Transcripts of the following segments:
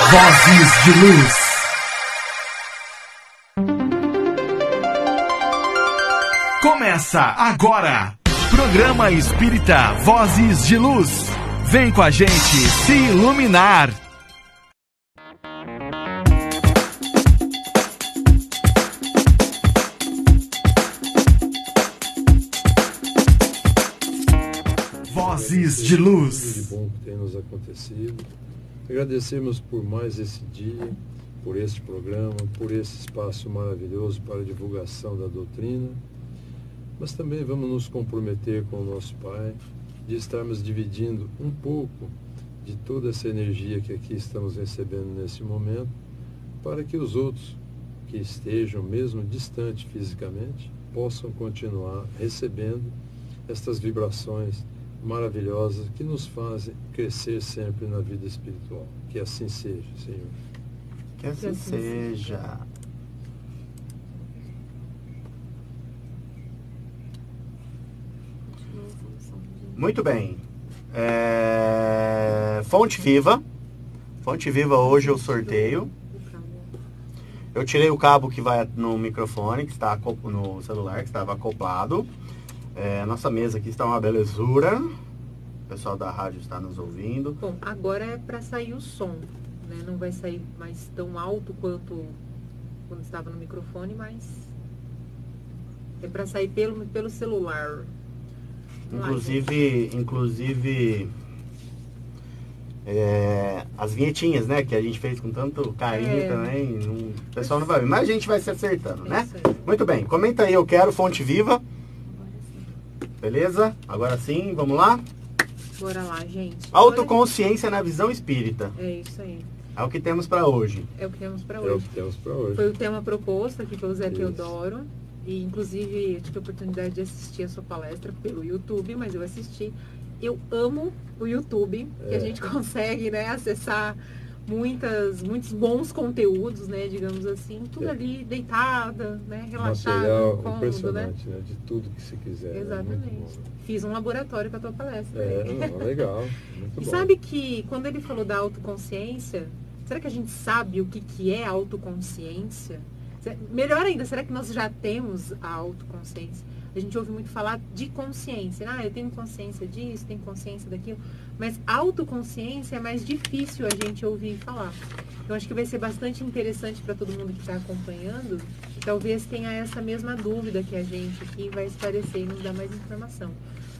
Vozes de Luz. Começa agora. Programa Espírita Vozes de Luz. Vem com a gente se iluminar. Vozes de Luz. Tudo de bom que tem nos acontecido. Agradecemos por mais esse dia, por este programa, por esse espaço maravilhoso para a divulgação da doutrina. Mas também vamos nos comprometer com o nosso Pai, de estarmos dividindo um pouco de toda essa energia que aqui estamos recebendo nesse momento, para que os outros que estejam mesmo distantes fisicamente possam continuar recebendo estas vibrações maravilhosas que nos fazem crescer sempre na vida espiritual. Que assim seja, Senhor. Que assim seja. Muito bem. Fonte Viva. Fonte Viva hoje eu sorteio. Eu tirei o cabo que vai no microfone, que está no celular, que estava acoplado. Nossa mesa aqui está uma belezura. O pessoal da rádio está nos ouvindo. Bom, agora é para sair o som, né? Não vai sair mais tão alto quanto quando estava no microfone, mas é para sair pelo celular. Inclusive as vinhetinhas, né, que a gente fez com tanto carinho também, o pessoal não vai ver, mas a gente vai se acertando, né? Muito bem, comenta aí, eu quero Fonte Viva. Beleza? Agora sim, vamos lá? Bora lá, gente. Autoconsciência na visão espírita. É isso aí. É o que temos para hoje. É o que temos para É o hoje. que temos para hoje. Foi o tema proposto aqui pelo Zé Isso. Teodoro. E, inclusive, eu tive a oportunidade de assistir a sua palestra pelo YouTube, mas eu assisti. Eu amo o YouTube, que a gente consegue, né, acessar muitos bons conteúdos, né, digamos assim, tudo ali deitada, né, relaxada, Material cômodo, impressionante, né? De tudo que se quiser. Exatamente. Né? Fiz um laboratório com a tua palestra. Não, legal. Muito E bom. sabe que quando ele falou da autoconsciência, será que a gente sabe o que é autoconsciência? Melhor ainda, será que nós já temos a autoconsciência? A gente ouve muito falar de consciência. Eu tenho consciência disso, tenho consciência daquilo. Mas autoconsciência é mais difícil a gente ouvir falar. Então, acho que vai ser bastante interessante para todo mundo que está acompanhando. E talvez tenha essa mesma dúvida que a gente aqui vai esclarecer e nos dar mais informação.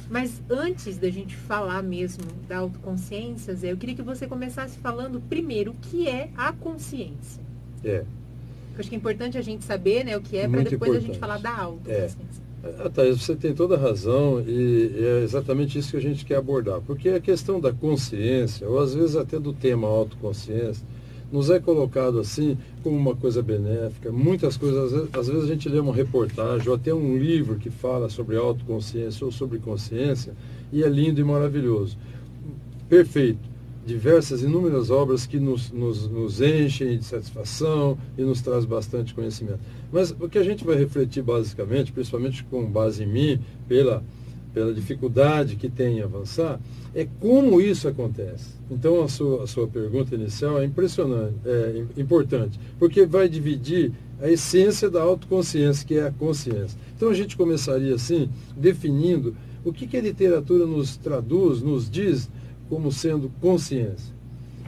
Mas antes da gente falar mesmo da autoconsciência, Zé, eu queria que você começasse falando primeiro o que é a consciência. Eu acho que é importante a gente saber, né, o que é, para depois a gente falar da autoconsciência. Thaís, você tem toda a razão e é exatamente isso que a gente quer abordar. Porque a questão da consciência, ou às vezes até do tema autoconsciência, nos é colocado assim como uma coisa benéfica. Muitas coisas, às vezes a gente lê uma reportagem ou até um livro que fala sobre autoconsciência ou sobre consciência e é lindo e maravilhoso. Perfeito. Diversas, inúmeras obras que nos enchem de satisfação e nos traz bastante conhecimento. Mas o que a gente vai refletir basicamente, principalmente com base em mim, pela dificuldade que tem em avançar, é como isso acontece. Então a sua pergunta inicial é impressionante, é importante, porque vai dividir a essência da autoconsciência, que é a consciência. Então a gente começaria assim, definindo o que a literatura nos traduz, nos diz, como sendo consciência.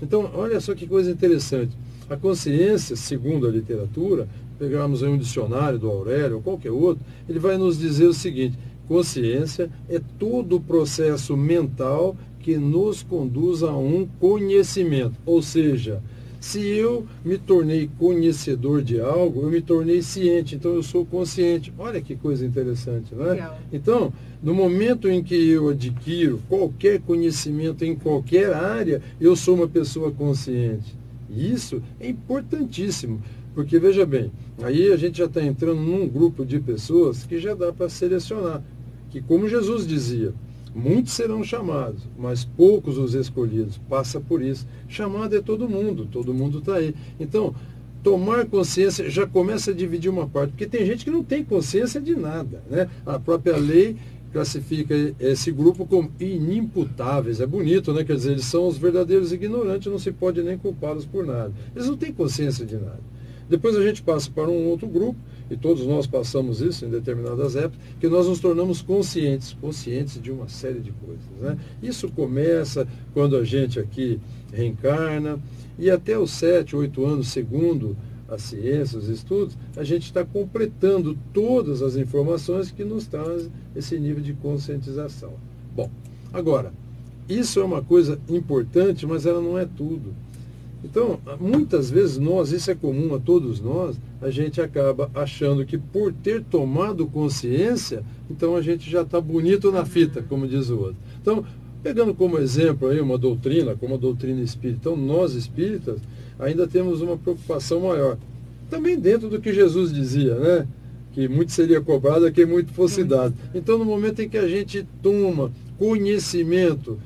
Então, olha só que coisa interessante. A consciência, segundo a literatura, pegarmos aí um dicionário do Aurélio ou qualquer outro, ele vai nos dizer o seguinte: consciência é todo o processo mental que nos conduz a um conhecimento. Ou seja, se eu me tornei conhecedor de algo, eu me tornei ciente, então eu sou consciente. Olha que coisa interessante, não é? Legal. Então, no momento em que eu adquiro qualquer conhecimento em qualquer área, eu sou uma pessoa consciente. E isso é importantíssimo, porque veja bem, aí a gente já está entrando num grupo de pessoas que já dá para selecionar, que como Jesus dizia, muitos serão chamados, mas poucos os escolhidos. Passa por isso. Chamado é todo mundo está aí. Então, tomar consciência já começa a dividir uma parte, porque tem gente que não tem consciência de nada, né? A própria lei classifica esse grupo como inimputáveis. É bonito, né? Quer dizer, eles são os verdadeiros ignorantes, não se pode nem culpá-los por nada. Eles não têm consciência de nada. Depois a gente passa para um outro grupo, e todos nós passamos isso em determinadas épocas, que nós nos tornamos conscientes de uma série de coisas, né? Isso começa quando a gente aqui reencarna, e até os 7, 8 anos, segundo a ciência, os estudos, a gente está completando todas as informações que nos trazem esse nível de conscientização. Bom, agora, isso é uma coisa importante, mas ela não é tudo. Então, muitas vezes nós, isso é comum a todos nós, a gente acaba achando que por ter tomado consciência, então a gente já está bonito na fita, como diz o outro. Então, pegando como exemplo aí uma doutrina, como a doutrina espírita, então nós espíritas ainda temos uma preocupação maior. Também dentro do que Jesus dizia, né? Que muito seria cobrado a quem muito fosse dado. Então, no momento em que a gente toma conhecimento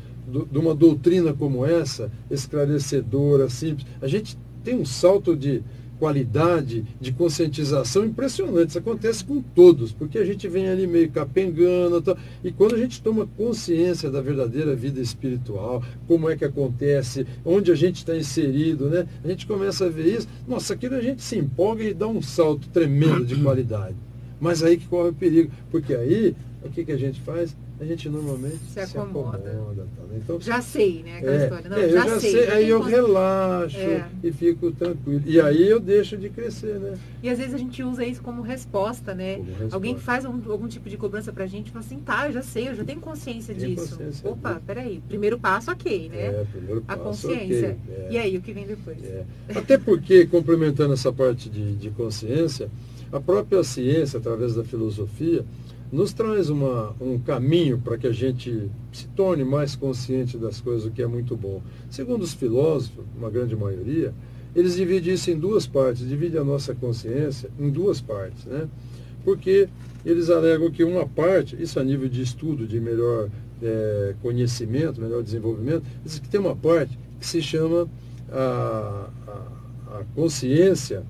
de uma doutrina como essa, esclarecedora, simples, a gente tem um salto de qualidade, de conscientização impressionante. Isso acontece com todos, porque a gente vem ali meio capengando, e quando a gente toma consciência da verdadeira vida espiritual, como é que acontece, onde a gente está inserido, né? A gente começa a ver isso, nossa, aquilo a gente se empolga e dá um salto tremendo de qualidade. Mas aí que corre o perigo, porque aí, o que a gente faz? A gente normalmente se acomoda. Tá? Então, já sei, né? Aquela história. Não, eu já sei. Aí eu relaxo e fico tranquilo. E aí eu deixo de crescer, né? E às vezes a gente usa isso como resposta, né? Alguém faz algum tipo de cobrança pra gente e fala assim, tá, eu já sei, eu já tenho consciência disso. Opa, peraí. Primeiro passo, ok, né? Primeiro passo, a consciência. Okay. E aí, o que vem depois? Até porque, complementando essa parte de consciência, a própria ciência, através da filosofia, nos traz um caminho para que a gente se torne mais consciente das coisas, o que é muito bom. Segundo os filósofos, uma grande maioria, eles dividem isso em duas partes, dividem a nossa consciência em duas partes, né? Porque eles alegam que uma parte, isso a nível de estudo, de melhor conhecimento, melhor desenvolvimento, diz que tem uma parte que se chama a consciência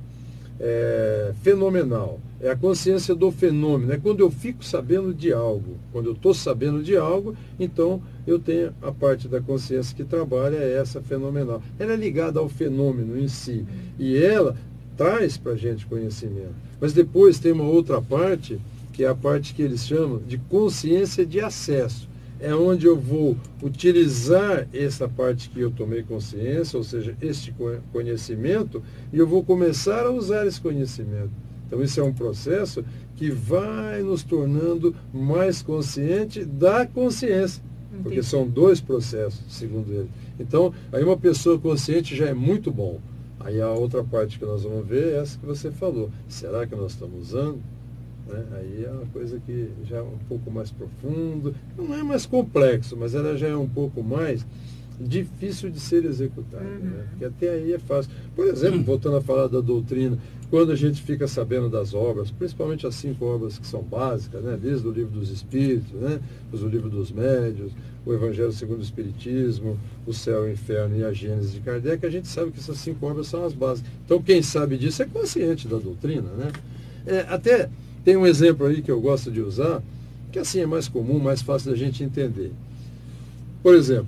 fenomenal. É a consciência do fenômeno. É quando eu fico sabendo de algo. Quando eu estou sabendo de algo, então eu tenho a parte da consciência que trabalha, é essa fenomenal. Ela é ligada ao fenômeno em si. E ela traz para a gente conhecimento. Mas depois tem uma outra parte, que é a parte que eles chamam de consciência de acesso. É onde eu vou utilizar essa parte que eu tomei consciência, ou seja, este conhecimento, e eu vou começar a usar esse conhecimento. Então, isso é um processo que vai nos tornando mais consciente da consciência. Entendi. Porque são dois processos, segundo ele. Então, aí uma pessoa consciente já é muito bom. Aí a outra parte que nós vamos ver é essa que você falou. Será que nós estamos usando? Né? Aí é uma coisa que já é um pouco mais profundo. Não é mais complexo, mas ela já é um pouco mais difícil de ser executada. Né? Porque até aí é fácil. Por exemplo, voltando a falar da doutrina, quando a gente fica sabendo das obras, principalmente as 5 obras que são básicas, né? Desde o Livro dos Espíritos, né? O Livro dos Médiuns, o Evangelho segundo o Espiritismo, o Céu, o Inferno e a Gênese de Kardec, a gente sabe que essas 5 obras são as básicas. Então, quem sabe disso é consciente da doutrina. Né? Até tem um exemplo aí que eu gosto de usar, que assim é mais comum, mais fácil da gente entender. Por exemplo,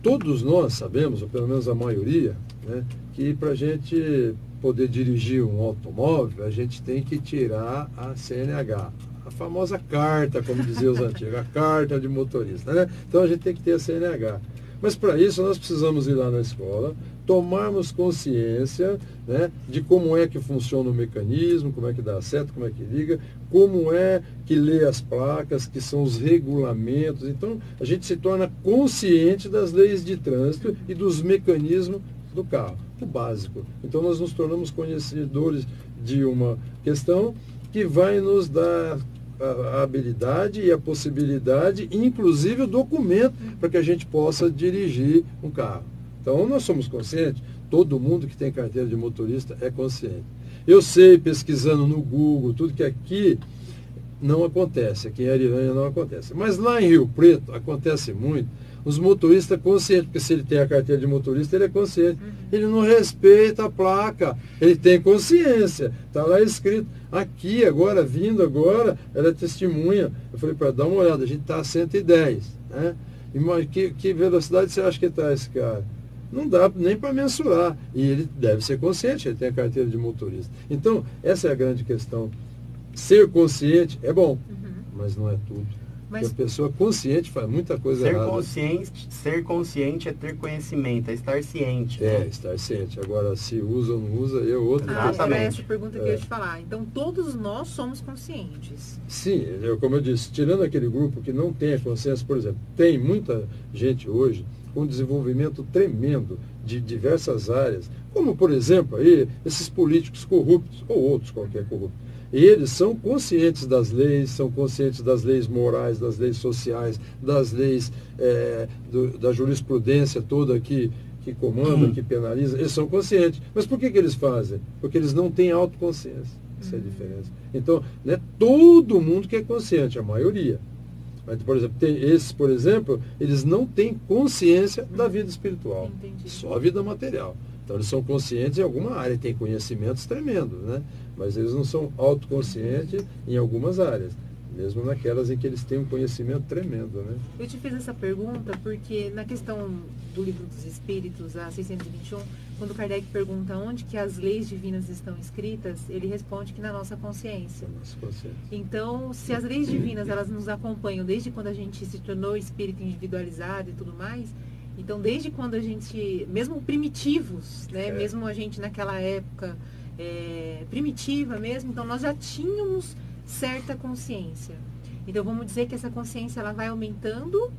todos nós sabemos, ou pelo menos a maioria, né, que para a gente poder dirigir um automóvel, a gente tem que tirar a CNH, a famosa carta, como diziam os antigos, a carta de motorista. Né? Então a gente tem que ter a CNH. Mas para isso nós precisamos ir lá na escola, tomarmos consciência, né, de como é que funciona o mecanismo, como é que dá certo, como é que liga, como é que lê as placas, que são os regulamentos. Então a gente se torna consciente das leis de trânsito e dos mecanismos do carro, o básico. Então nós nos tornamos conhecedores de uma questão que vai nos dar a habilidade e a possibilidade, inclusive o documento, para que a gente possa dirigir um carro. Então nós somos conscientes, todo mundo que tem carteira de motorista é consciente. Eu sei, pesquisando no Google, tudo que aqui não acontece, aqui em Ariranha não acontece. Mas lá em Rio Preto acontece muito. os motoristas conscientes, porque se ele tem a carteira de motorista, ele é consciente. Ele não respeita a placa, ele tem consciência, está lá escrito. Aqui agora, vindo agora, ela é testemunha. Eu falei para ela, dá uma olhada, a gente está a 110, né? E que velocidade você acha que está esse cara? Não dá nem para mensurar. E ele deve ser consciente, ele tem a carteira de motorista. Então, essa é a grande questão. Ser consciente é bom, mas não é tudo. Porque a pessoa consciente faz muita coisa errada. Ser consciente é ter conhecimento, é estar ciente. É, né? estar ciente. Agora, se usa ou não usa, é outra. Exatamente. Era essa pergunta que eu ia te falar. Então, todos nós somos conscientes. Sim, como eu disse, tirando aquele grupo que não tem a consciência, por exemplo, tem muita gente hoje com desenvolvimento tremendo de diversas áreas, como, por exemplo, aí, esses políticos corruptos, ou outros qualquer corrupto. Eles são conscientes das leis, são conscientes das leis morais, das leis sociais, das leis da jurisprudência toda que comanda, que penaliza. Eles são conscientes. Mas por que eles fazem? Porque eles não têm autoconsciência. Essa é a diferença. Então, não é todo mundo que é consciente, a maioria. Mas, por exemplo, esses, por exemplo, eles não têm consciência da vida espiritual. Entendi. Só a vida material. Então, eles são conscientes em alguma área, têm conhecimentos tremendos, né? Mas eles não são autoconscientes em algumas áreas, mesmo naquelas em que eles têm um conhecimento tremendo, né? Eu te fiz essa pergunta porque na questão do Livro dos Espíritos, a 621, quando Kardec pergunta onde que as leis divinas estão escritas, ele responde que na nossa consciência. Nossa consciência. Então, se as leis divinas elas nos acompanham desde quando a gente se tornou espírito individualizado e tudo mais, então desde quando a gente, mesmo primitivos, né, mesmo a gente naquela época primitiva mesmo, então nós já tínhamos certa consciência. Então vamos dizer que essa consciência ela vai aumentando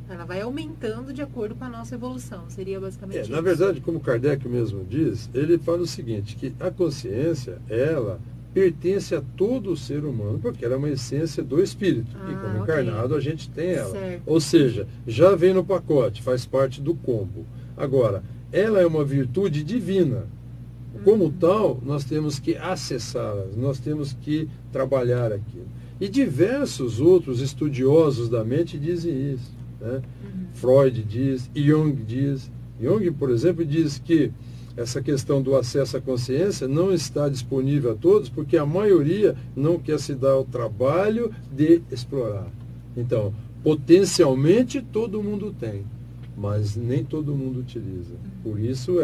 de acordo com a nossa evolução. Seria basicamente isso. Na verdade, como Kardec mesmo diz, ele fala o seguinte, que a consciência, ela pertence a todo o ser humano, porque ela é uma essência do espírito. E como encarnado a gente tem ela. Certo. Ou seja, já vem no pacote, faz parte do combo. Agora, ela é uma virtude divina. Como tal, nós temos que acessá-las, nós temos que trabalhar aquilo. E diversos outros estudiosos da mente dizem isso. Né? Freud diz, Jung diz. Jung, por exemplo, diz que essa questão do acesso à consciência não está disponível a todos, porque a maioria não quer se dar o trabalho de explorar. Então, potencialmente todo mundo tem, mas nem todo mundo utiliza. Por isso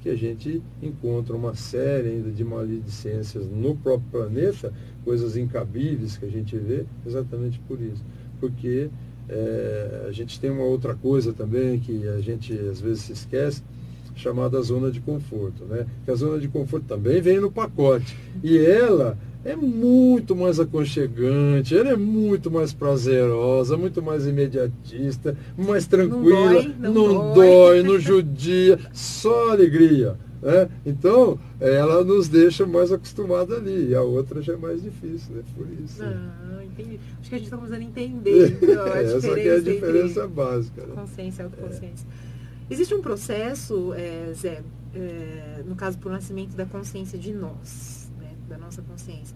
que a gente encontra uma série ainda de maledicências no próprio planeta, coisas incabíveis que a gente vê, exatamente por isso. Porque a gente tem uma outra coisa também que a gente às vezes se esquece, chamada zona de conforto, né? Que a zona de conforto também vem no pacote. E ela é muito mais aconchegante, ela é muito mais prazerosa, muito mais imediatista, mais tranquila, não dói, não judia, só alegria. Né? Então, ela nos deixa mais acostumados ali, e a outra já é mais difícil, né? Por isso. Entendi. Acho que a gente está começando a entender então, essa que é a diferença básica. Né? Consciência e autoconsciência. Existe um processo, Zé, no caso, por nascimento da consciência de nós, né, da nossa consciência.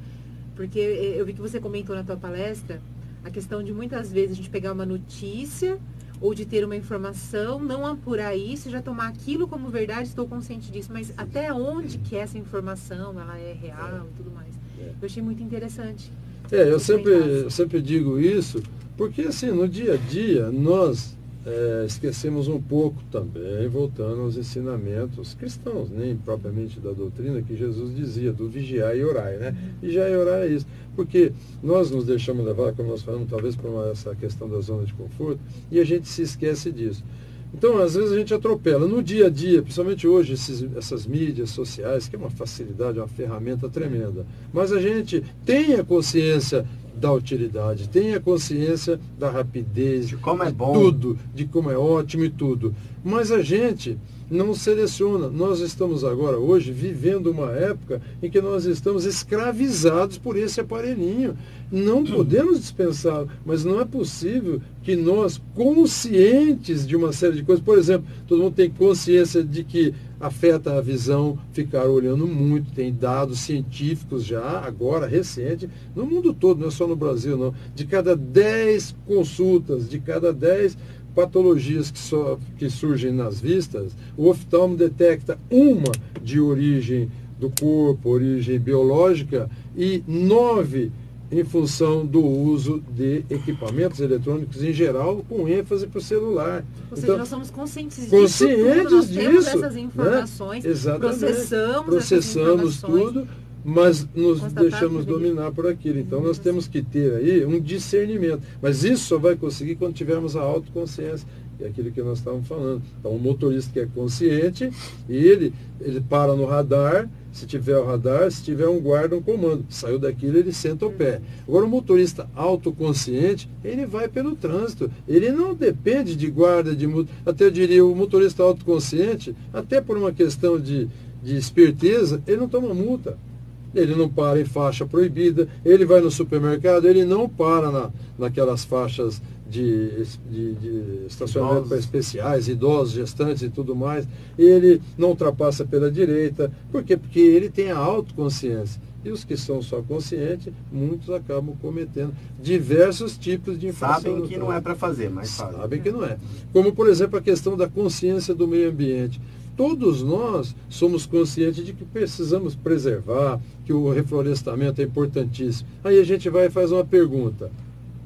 Porque eu vi que você comentou na tua palestra a questão de muitas vezes a gente pegar uma notícia ou de ter uma informação, não apurar isso, já tomar aquilo como verdade, estou consciente disso. Mas até onde que essa informação ela é real e tudo mais? Eu achei muito interessante. Eu sempre digo isso, porque assim, no dia a dia nós esquecemos um pouco também, voltando aos ensinamentos cristãos, nem propriamente da doutrina que Jesus dizia, do vigiar e orar, né? Vigiar e orar é isso. Porque nós nos deixamos levar, como nós falamos, talvez por essa questão da zona de conforto, e a gente se esquece disso. Então, às vezes a gente atropela. No dia a dia, principalmente hoje, essas mídias sociais, que é uma facilidade, uma ferramenta tremenda. Mas a gente tem a consciência da utilidade, tem a consciência da rapidez, de como é bom, tudo, de como é ótimo e tudo. Mas a gente não seleciona. Nós estamos agora, hoje, vivendo uma época em que nós estamos escravizados por esse aparelhinho. Não podemos dispensá-lo, mas não é possível que nós, conscientes de uma série de coisas, por exemplo, todo mundo tem consciência de que afeta a visão, ficar olhando muito, tem dados científicos já, agora, recente, no mundo todo, não é só no Brasil, não. De cada 10 consultas, de cada 10 patologias que surgem nas vistas, o oftalmo detecta uma de origem do corpo, origem biológica, e 9 em função do uso de equipamentos eletrônicos em geral, com ênfase para o celular. Ou seja, Então, nós somos conscientes conscientes nós temos disso, essas informações, né? Exatamente. processamos essas tudo, mas nos constatar deixamos que dominar por aquilo. Então nós temos que ter aí um discernimento. Mas isso só vai conseguir quando tivermos a autoconsciência, que é aquilo que nós estávamos falando. Então o motorista que é consciente, ele para no radar, se tiver o radar, se tiver um guarda, um comando. Saiu daquilo, ele senta o pé. Agora o motorista autoconsciente, ele vai pelo trânsito. Ele não depende de guarda, de multa. Até eu diria, o motorista autoconsciente, até por uma questão de esperteza, ele não toma multa. Ele não para em faixa proibida, ele vai no supermercado, ele não para naquelas faixas de estacionamento para especiais, idosos, gestantes e tudo mais. Ele não ultrapassa pela direita. Por quê? Porque ele tem a autoconsciência. E os que são só conscientes, muitos acabam cometendo diversos tipos de infração. Sabem que não é para fazer, mas fazem. Sabem que não é. Como, por exemplo, a questão da consciência do meio ambiente. Todos nós somos conscientes de que precisamos preservar, que o reflorestamento é importantíssimo. Aí a gente vai e faz uma pergunta.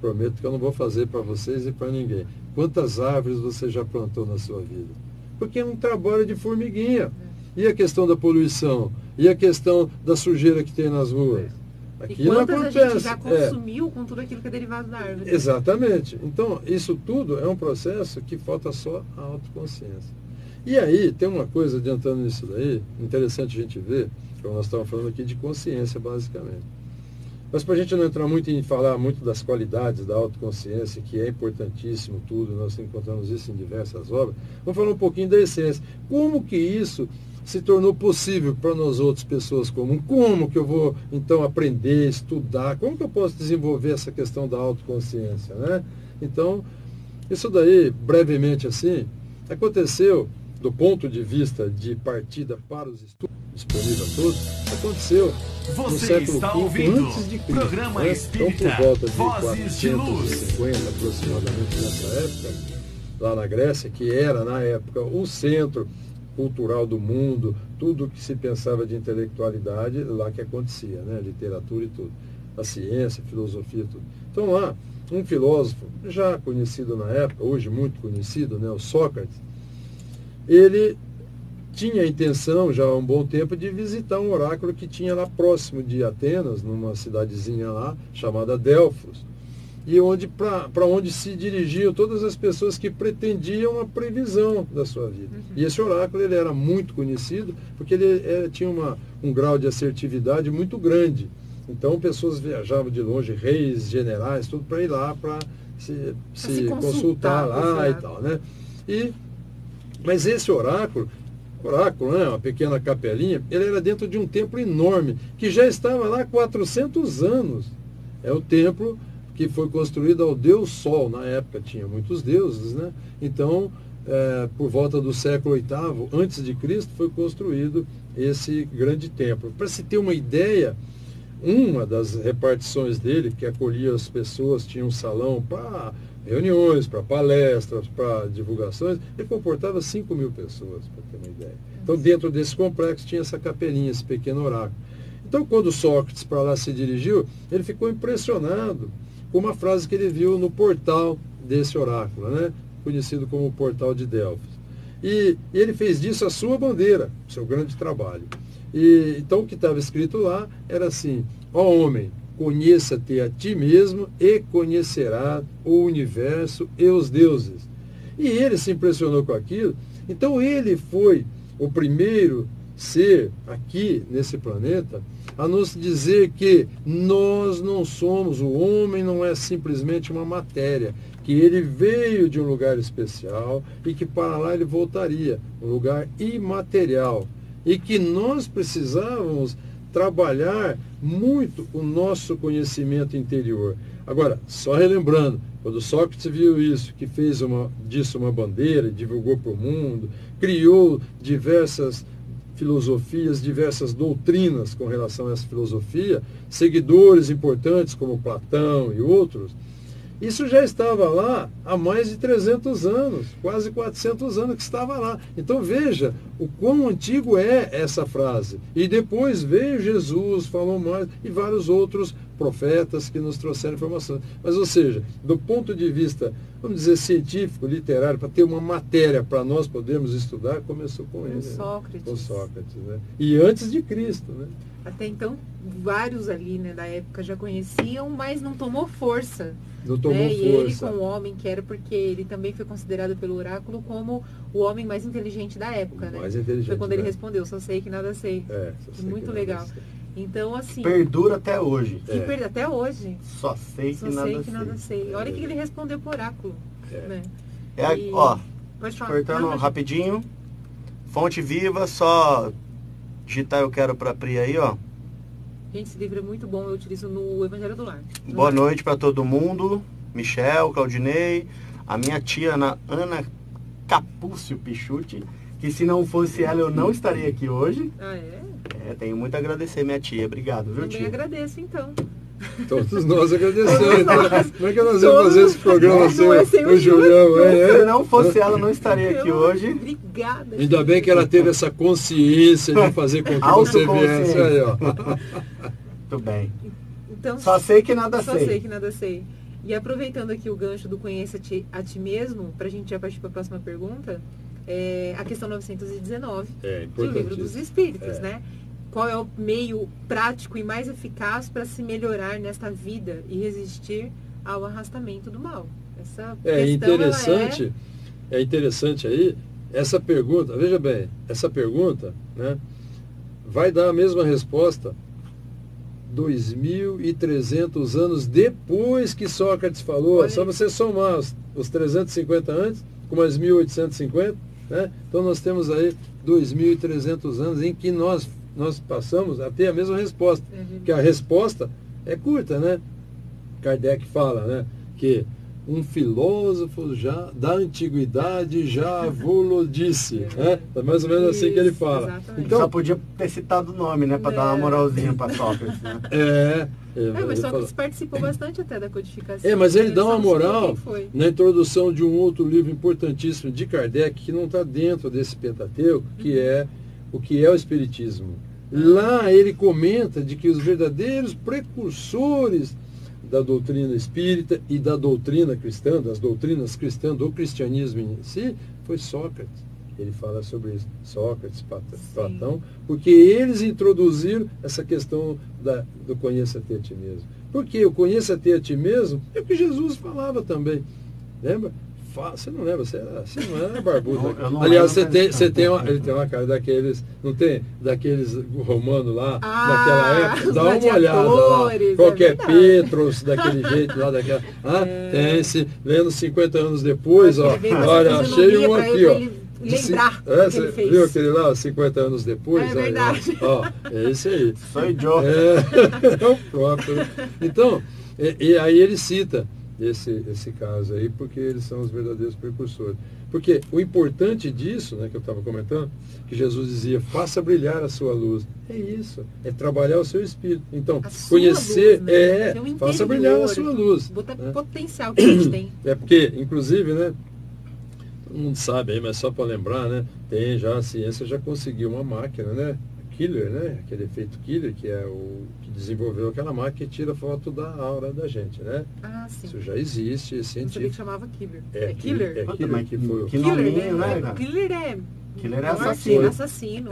Prometo que eu não vou fazer para vocês e para ninguém. Quantas árvores você já plantou na sua vida? Porque é um trabalho de formiguinha. E a questão da poluição? E a questão da sujeira que tem nas ruas? Aqui não acontece. A gente já consumiu com tudo aquilo que é derivado da árvore. Exatamente. Então, isso tudo é um processo que falta só a autoconsciência. E aí, tem uma coisa, adiantando nisso daí, interessante a gente ver, que nós estamos falando aqui de consciência, basicamente. Mas para a gente não entrar muito em falar muito das qualidades da autoconsciência, que é importantíssimo tudo, nós encontramos isso em diversas obras, vamos falar um pouquinho da essência. Como que isso se tornou possível para nós outras pessoas comuns? Como que eu vou, então, aprender, estudar? Como que eu posso desenvolver essa questão da autoconsciência, né? Então, isso daí, brevemente assim, aconteceu do ponto de vista de partida para os estudos disponível a todos, aconteceu no século V antes de Cristo. Programa Né? Espírita, Então, por volta de Vozes de Luz. 450 aproximadamente nessa época, lá na Grécia, que era na época o centro cultural do mundo, tudo que se pensava de intelectualidade, lá que acontecia, né? Literatura e tudo, a ciência, a filosofia e tudo. Então lá, um filósofo já conhecido na época, hoje muito conhecido, né? O Sócrates, ele tinha a intenção, já há um bom tempo, de visitar um oráculo que tinha lá próximo de Atenas, numa cidadezinha lá, chamada Delfos, e onde para onde se dirigiam todas as pessoas que pretendiam a previsão da sua vida. E esse oráculo ele era muito conhecido, porque ele tinha um grau de assertividade muito grande. Então, pessoas viajavam de longe, reis, generais, tudo para ir lá para se consultar lá e tal, né? Mas esse oráculo, né, uma pequena capelinha, ele era dentro de um templo enorme, que já estava lá há 400 anos. É o templo que foi construído ao Deus Sol. Na época tinha muitos deuses, né? Então, por volta do século VIII, antes de Cristo, foi construído esse grande templo. Para se ter uma ideia, uma das repartições dele, que acolhia as pessoas, tinha um salão para reuniões, para palestras, para divulgações, ele comportava 5.000 pessoas, para ter uma ideia. Então, dentro desse complexo tinha essa capelinha, esse pequeno oráculo. Então, quando Sócrates para lá se dirigiu, ele ficou impressionado com uma frase que ele viu no portal desse oráculo, né? Conhecido como o Portal de Delfos. E ele fez disso a sua bandeira, seu grande trabalho. Então, o que estava escrito lá era assim: ó homem, conheça-te a ti mesmo e conhecerá o universo e os deuses. E ele se impressionou com aquilo. Então ele foi o primeiro ser aqui nesse planeta a nos dizer que nós não somos, o homem não é simplesmente uma matéria, que ele veio de um lugar especial e que para lá ele voltaria, um lugar imaterial, e que nós precisávamos trabalhar muito o nosso conhecimento interior. Agora, só relembrando, quando Sócrates viu isso, que fez disso uma bandeira, divulgou para o mundo, criou diversas filosofias, diversas doutrinas com relação a essa filosofia, seguidores importantes como Platão e outros, Isso já estava lá há mais de 300 anos, quase 400 anos que estava lá. Então veja o quão antigo é essa frase. E depois veio Jesus, falou mais, e vários outros profetas que nos trouxeram informações. Mas, ou seja, do ponto de vista, vamos dizer, científico, literário, para ter uma matéria para nós podermos estudar, começou com ele. Sócrates. Com Sócrates, né? E antes de Cristo, né? Até então, vários ali, né, da época já conheciam, mas não tomou força. Não tomou né? força. E ele com o homem que era, porque ele também foi considerado pelo oráculo como o homem mais inteligente da época, né? Mais inteligente. Foi quando ele respondeu, só sei que nada sei. Só sei Muito que legal. nada sei. Então, assim... Perdura até hoje. Até hoje. Só sei que nada sei. sei. Olha o que ele respondeu pro oráculo. Né? Ó, pode falar. cortando rapidinho. Fonte Viva, só digitar eu quero pra Pri aí, ó. Gente, esse livro é muito bom, eu utilizo no Evangelho do Lar. Boa noite para todo mundo. Michel, Claudinei, a minha tia Ana Capúcio Pichuti, que se não fosse ela eu não estaria aqui hoje. Ah, é? Tenho muito a agradecer, minha tia. Obrigado, viu, Também tia? agradeço, então. Todos nós agradecemos. Como é que nós vamos fazer esse programa sem o Julião? Se não fosse ela, eu não estaria aqui hoje. Obrigada. Ainda bem que ela teve essa consciência de fazer com que você viesse aí, ó. Muito bem. Então, só sei que nada sei. Só sei que nada sei. E aproveitando aqui o gancho do Conheça-te a ti mesmo, para a gente já partir para a próxima pergunta, a questão 919 do Livro dos Espíritos, né? Qual é o meio prático e mais eficaz para se melhorar nesta vida e resistir ao arrastamento do mal? Essa questão, é interessante aí, essa pergunta, veja bem, essa pergunta, né, vai dar a mesma resposta 2.300 anos depois que Sócrates falou. Olha, só você somar os 350 antes com mais 1.850, né? Então nós temos aí 2.300 anos em que nós passamos a ter a mesma resposta. Porque a resposta é curta, né? Kardec fala, né, que um filósofo já da antiguidade já vos disse, né? É mais ou menos assim que ele fala. Então, só podia ter citado o nome, né, para dar uma moralzinha para Sócrates, né? Mas Sócrates participou bastante até da codificação. Mas ele dá uma moral na introdução de um outro livro importantíssimo de Kardec, que não está dentro desse Pentateuco, que é o que é o Espiritismo. Lá ele comenta de que os verdadeiros precursores da doutrina espírita e da doutrina cristã, das doutrinas cristãs, do cristianismo em si, foi Sócrates. Ele fala sobre isso, Sócrates, Platão, porque eles introduziram essa questão do conheça-te a ti mesmo. Porque o conheça-te a ti mesmo é o que Jesus falava também. Lembra? Você não lembra, você não era barbudo. Aliás, ele tem uma cara daqueles, não tem? Daqueles romanos lá, naquela época. Dá uma olhada lá. Qualquer Petros, daquele jeito lá, daquela. Tem, lendo 50 anos depois, ó. Olha, achei um aqui, ó. Lembrar você viu aquele lá, 50 anos depois? É verdade. Aí, ó, é esse aí. Sou Joe. É o próprio. Então, e aí ele cita esse caso aí, porque eles são os verdadeiros precursores. Porque o importante disso, né, que eu estava comentando, que Jesus dizia, faça brilhar a sua luz. É isso, é trabalhar o seu espírito. Então, conhecer, luz, né? Faça brilhar a sua luz. Botar potencial que a gente tem. É porque, inclusive, né, todo mundo sabe aí, mas só para lembrar, né, a ciência já conseguiu uma máquina, né, Killer, né? Aquele efeito Killer, que é o que desenvolveu aquela máquina que tira foto da aura da gente, né? Ah, sim. Isso já existe, é científico. Não sabia que chamava Killer. Killer? Killer, que foi que nominho, né? Killer é assassino. Assassino.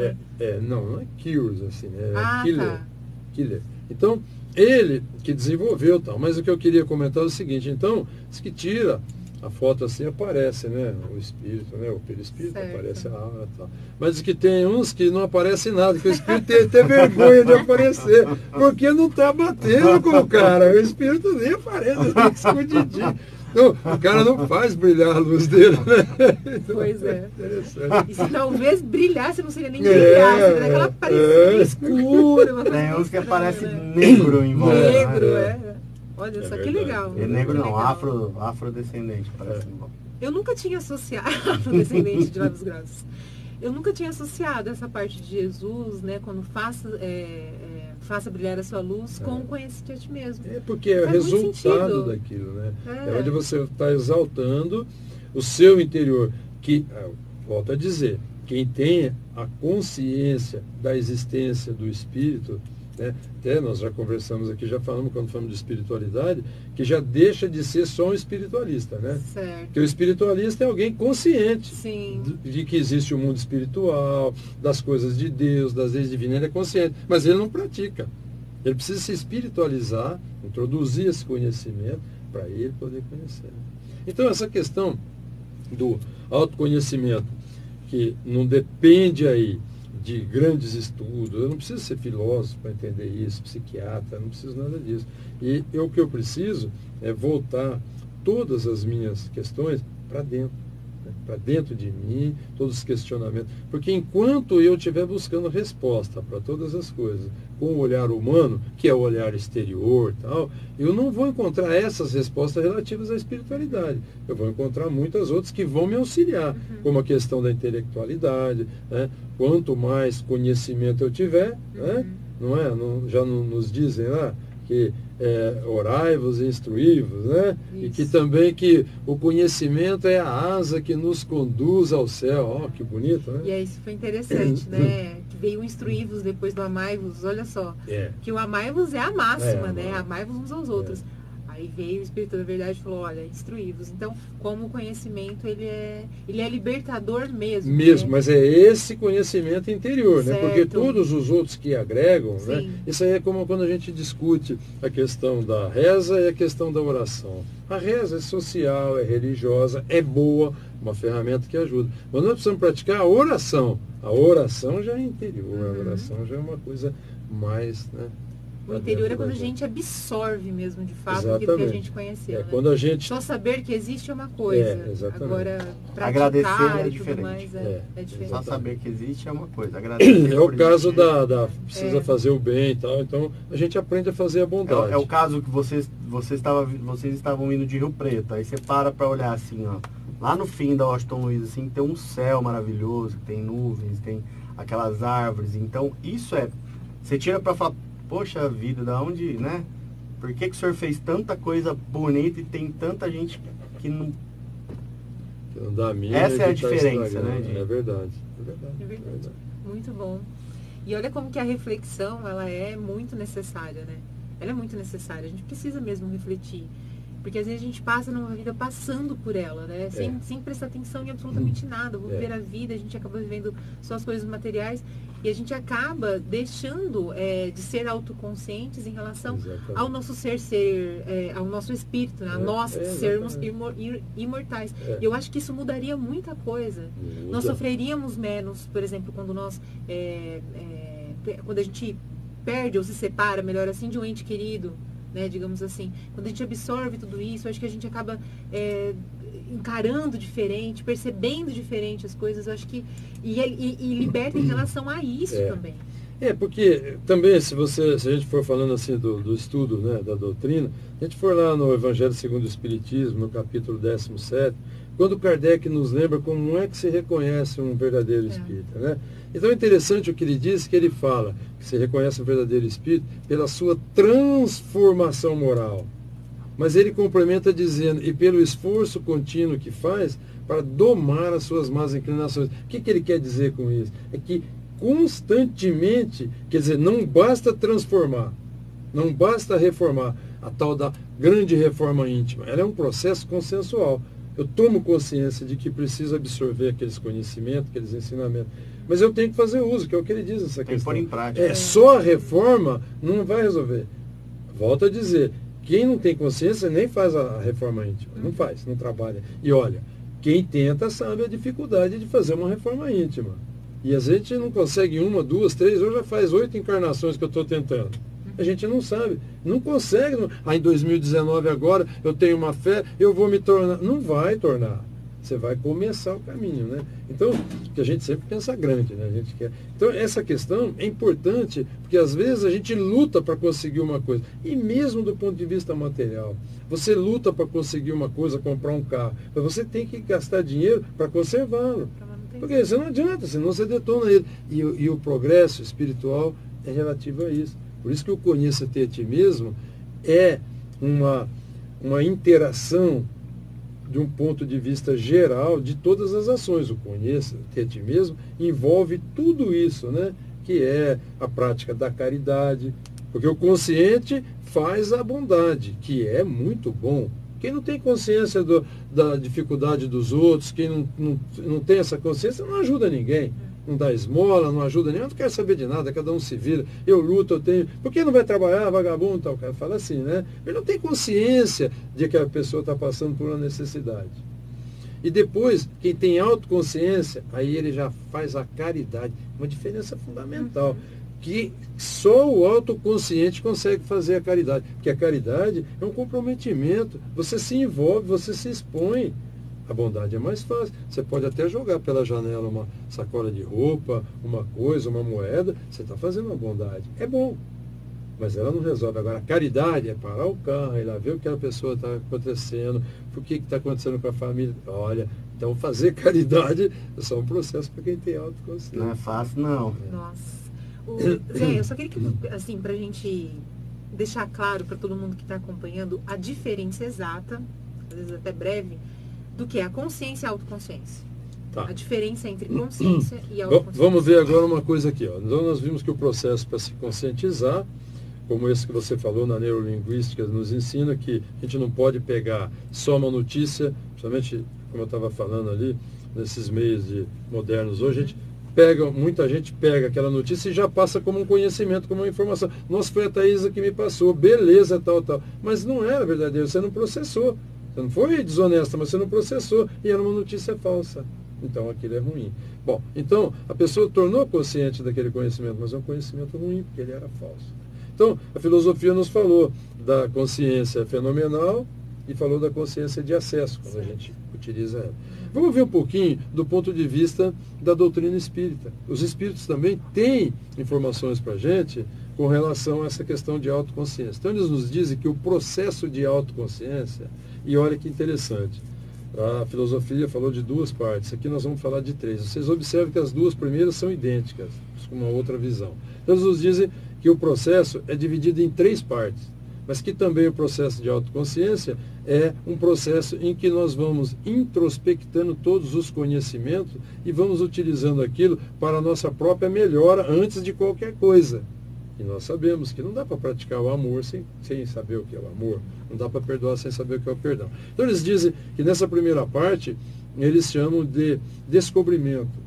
Não é Cures, assim, é Killer. Tá. Killer. Então, ele que desenvolveu tal. Mas o que eu queria comentar é o seguinte, então, diz que tira a foto assim, aparece, né? O espírito, né? O perispírito, aparece a aura e tal. Mas diz que tem uns que não aparecem nada, que o espírito tem até vergonha de aparecer, porque não está batendo com o cara. O espírito nem aparece, tem que escondidinho. Então, o cara não faz brilhar a luz dele, né? Então, pois é. E se talvez brilhasse, não seria nem brilhar, seria aquela parecia escura. Tem uns que aparecem negro em volta. Negro, Olha só que legal. É negro não, afrodescendente, parece. Eu nunca tinha associado, afrodescendente de lábios grossos. Eu nunca tinha associado essa parte de Jesus, né, quando faça brilhar a sua luz com conhecer-te a ti mesmo. É porque é o Faz muito resultado sentido. daquilo, né? É onde você está exaltando o seu interior. Que, volto a dizer, quem tem a consciência da existência do Espírito, né? Até nós já conversamos aqui, já falamos quando falamos de espiritualidade, que já deixa de ser só um espiritualista, né? Certo. Porque o espiritualista é alguém consciente Sim. de que existe o mundo espiritual, das coisas de Deus, das leis divinas, ele é consciente, mas ele não pratica. Ele precisa se espiritualizar, introduzir esse conhecimento para ele poder conhecer. Então essa questão do autoconhecimento, que não depende aí de grandes estudos, eu não preciso ser filósofo para entender isso, psiquiatra, não preciso nada disso. E o que eu preciso é voltar todas as minhas questões para dentro, né? Para dentro de mim, todos os questionamentos. Porque enquanto eu estiver buscando resposta para todas as coisas, com o olhar humano, que é o olhar exterior e tal, eu não vou encontrar essas respostas relativas à espiritualidade. Eu vou encontrar muitas outras que vão me auxiliar, como a questão da intelectualidade, né? Quanto mais conhecimento eu tiver, né? Não é? Já nos dizem lá que orai-vos e instruí-vos, né? Isso. E que também que o conhecimento é a asa que nos conduz ao céu. Ó, que bonito, né? E aí isso foi interessante, né? Que veio o instruí-vos depois do amai-vos, olha só. Que o amai-vos é a máxima, né? Amai-vos uns aos outros. Aí veio o Espírito da Verdade e falou, olha, instruí-vos. Então, como o conhecimento, ele é libertador mesmo. Mesmo, né? mas é esse conhecimento interior, né? Porque Certo. todos os outros que agregam, né? Sim. Isso aí é como quando a gente discute a questão da reza e a questão da oração. A reza é social, é religiosa, é boa, uma ferramenta que ajuda. Mas nós precisamos praticar a oração. A oração já é interior, a oração já é uma coisa mais, né? O interior é quando a gente absorve mesmo, de fato, Exatamente. aquilo que a gente conheceu. Né? Quando a gente... Só saber que existe é uma coisa. Exatamente. Agora, Agradecer praticar é e tudo diferente. mais é diferente. Só saber que existe é uma coisa. Agradecer É o por caso existir. precisa fazer o bem e tal, então a gente aprende a fazer a bondade. É o caso que vocês estavam indo de Rio Preto, aí você para olhar assim, ó, lá no fim da Washington Luiz, assim, tem um céu maravilhoso, tem nuvens, tem aquelas árvores, então isso você tira pra falar, poxa vida, da onde, né? Por que o senhor fez tanta coisa bonita e tem tanta gente que não... Que não dá a mínima. Essa é a e que tá diferença, estragando. né, de- É verdade. É verdade. É verdade. Muito bom. E olha como que a reflexão, ela é muito necessária, né? Ela é muito necessária. A gente precisa mesmo refletir. Porque às vezes a gente passa numa vida passando por ela, né? Sem prestar atenção em absolutamente nada. Vou viver a vida, a gente acaba vivendo só as coisas materiais. E a gente acaba deixando de ser autoconscientes em relação Exatamente. ao nosso ao nosso espírito, né? A nós sermos imortais. E eu acho que isso mudaria muita coisa. Muda. Nós sofreríamos menos, por exemplo, quando quando a gente perde ou se separa, melhor assim, de um ente querido, né, digamos assim. Quando a gente absorve tudo isso, acho que a gente acaba encarando diferente, percebendo diferente as coisas, eu acho que e liberta em relação a isso também. Porque também, se a gente for falando assim do estudo, né, da doutrina, a gente for lá no Evangelho segundo o Espiritismo, no capítulo 17, quando Kardec nos lembra como é que se reconhece um verdadeiro espírita, né? Então é interessante o que ele diz, que ele fala que se reconhece um verdadeiro espírito pela sua transformação moral. Mas ele complementa dizendo, e pelo esforço contínuo que faz para domar as suas más inclinações. O que ele quer dizer com isso? É que constantemente, quer dizer, não basta transformar, não basta reformar, a tal da grande reforma íntima. Ela é um processo consensual. Eu tomo consciência de que preciso absorver aqueles conhecimentos, aqueles ensinamentos. Mas eu tenho que fazer uso, que é o que ele diz nessa questão. Tem que pôr em prática. Só a reforma não vai resolver. Volto a dizer, quem não tem consciência nem faz a reforma íntima. Não faz, não trabalha. E olha, quem tenta sabe a dificuldade de fazer uma reforma íntima. E às vezes a gente não consegue 1, 2, 3, hoje já faz 8 encarnações que eu estou tentando. A gente não sabe, não consegue. Em 2019 agora, eu tenho uma fé, eu vou me tornar. Não vai tornar. Você vai começar o caminho, né? Então, que a gente sempre pensa grande, né? A gente quer. Então, essa questão é importante, porque às vezes a gente luta para conseguir uma coisa. E mesmo do ponto de vista material, você luta para conseguir uma coisa, comprar um carro, mas você tem que gastar dinheiro para conservá-lo. Porque você não adianta, senão você detona ele. E o progresso espiritual é relativo a isso. Por isso que o conheça-te a ti mesmo é uma interação de um ponto de vista geral de todas as ações. O conheça-te a ti mesmo envolve tudo isso, né? Que é a prática da caridade, porque o consciente faz a bondade, que é muito bom. Quem não tem consciência da dificuldade dos outros, quem não tem essa consciência, não ajuda ninguém. Não dá esmola, não ajuda ninguém, não quer saber de nada, cada um se vira. Eu luto, eu tenho. Por que não vai trabalhar, vagabundo? Tal? O cara fala assim, né? Ele não tem consciência de que a pessoa está passando por uma necessidade. E depois, quem tem autoconsciência, aí ele já faz a caridade. Uma diferença fundamental. Que só o autoconsciente consegue fazer a caridade. Porque a caridade é um comprometimento. Você se envolve, você se expõe. A bondade é mais fácil. Você pode até jogar pela janela uma sacola de roupa, uma coisa, uma moeda. Você está fazendo uma bondade. É bom. Mas ela não resolve. Agora, a caridade é parar o carro, ir lá ver o que a pessoa está acontecendo, o que está acontecendo com a família. Olha, então fazer caridade é só um processo para quem tem autoconsciência. Não é fácil, não. Nossa. Zé, eu só queria que, assim, pra gente deixar claro para todo mundo que está acompanhando a diferença exata, às vezes até breve, do que é a consciência e a autoconsciência. Tá. A diferença entre consciência e autoconsciência. Vamos ver agora uma coisa aqui. Ó. Então nós vimos que o processo para se conscientizar, como esse que você falou na neurolinguística, nos ensina que a gente não pode pegar só uma notícia, principalmente, como eu estava falando ali, nesses meios modernos hoje, muita gente pega aquela notícia e já passa como um conhecimento, como uma informação. Nossa, foi a Thaisa que me passou, beleza, tal. Mas não era verdadeiro, você não processou. Você não foi desonesta, mas você não processou e era uma notícia falsa. Então aquilo é ruim. Bom, então a pessoa tornou consciente daquele conhecimento, mas é um conhecimento ruim, porque ele era falso. Então a filosofia nos falou da consciência fenomenal e falou da consciência de acesso, quando a gente utiliza ela. Vamos ver um pouquinho do ponto de vista da doutrina espírita. Os espíritos também têm informações para a gente com relação a essa questão de autoconsciência. Então eles nos dizem que o processo de autoconsciência, e olha que interessante, a filosofia falou de duas partes, aqui nós vamos falar de três. Vocês observam que as duas primeiras são idênticas, com uma outra visão. Então eles nos dizem que o processo é dividido em três partes, mas que também o processo de autoconsciência é um processo em que nós vamos introspectando todos os conhecimentos e vamos utilizando aquilo para a nossa própria melhora antes de qualquer coisa. E nós sabemos que não dá para praticar o amor sem saber o que é o amor, não dá para perdoar sem saber o que é o perdão. Então eles dizem que nessa primeira parte, eles chamam de descobrimento,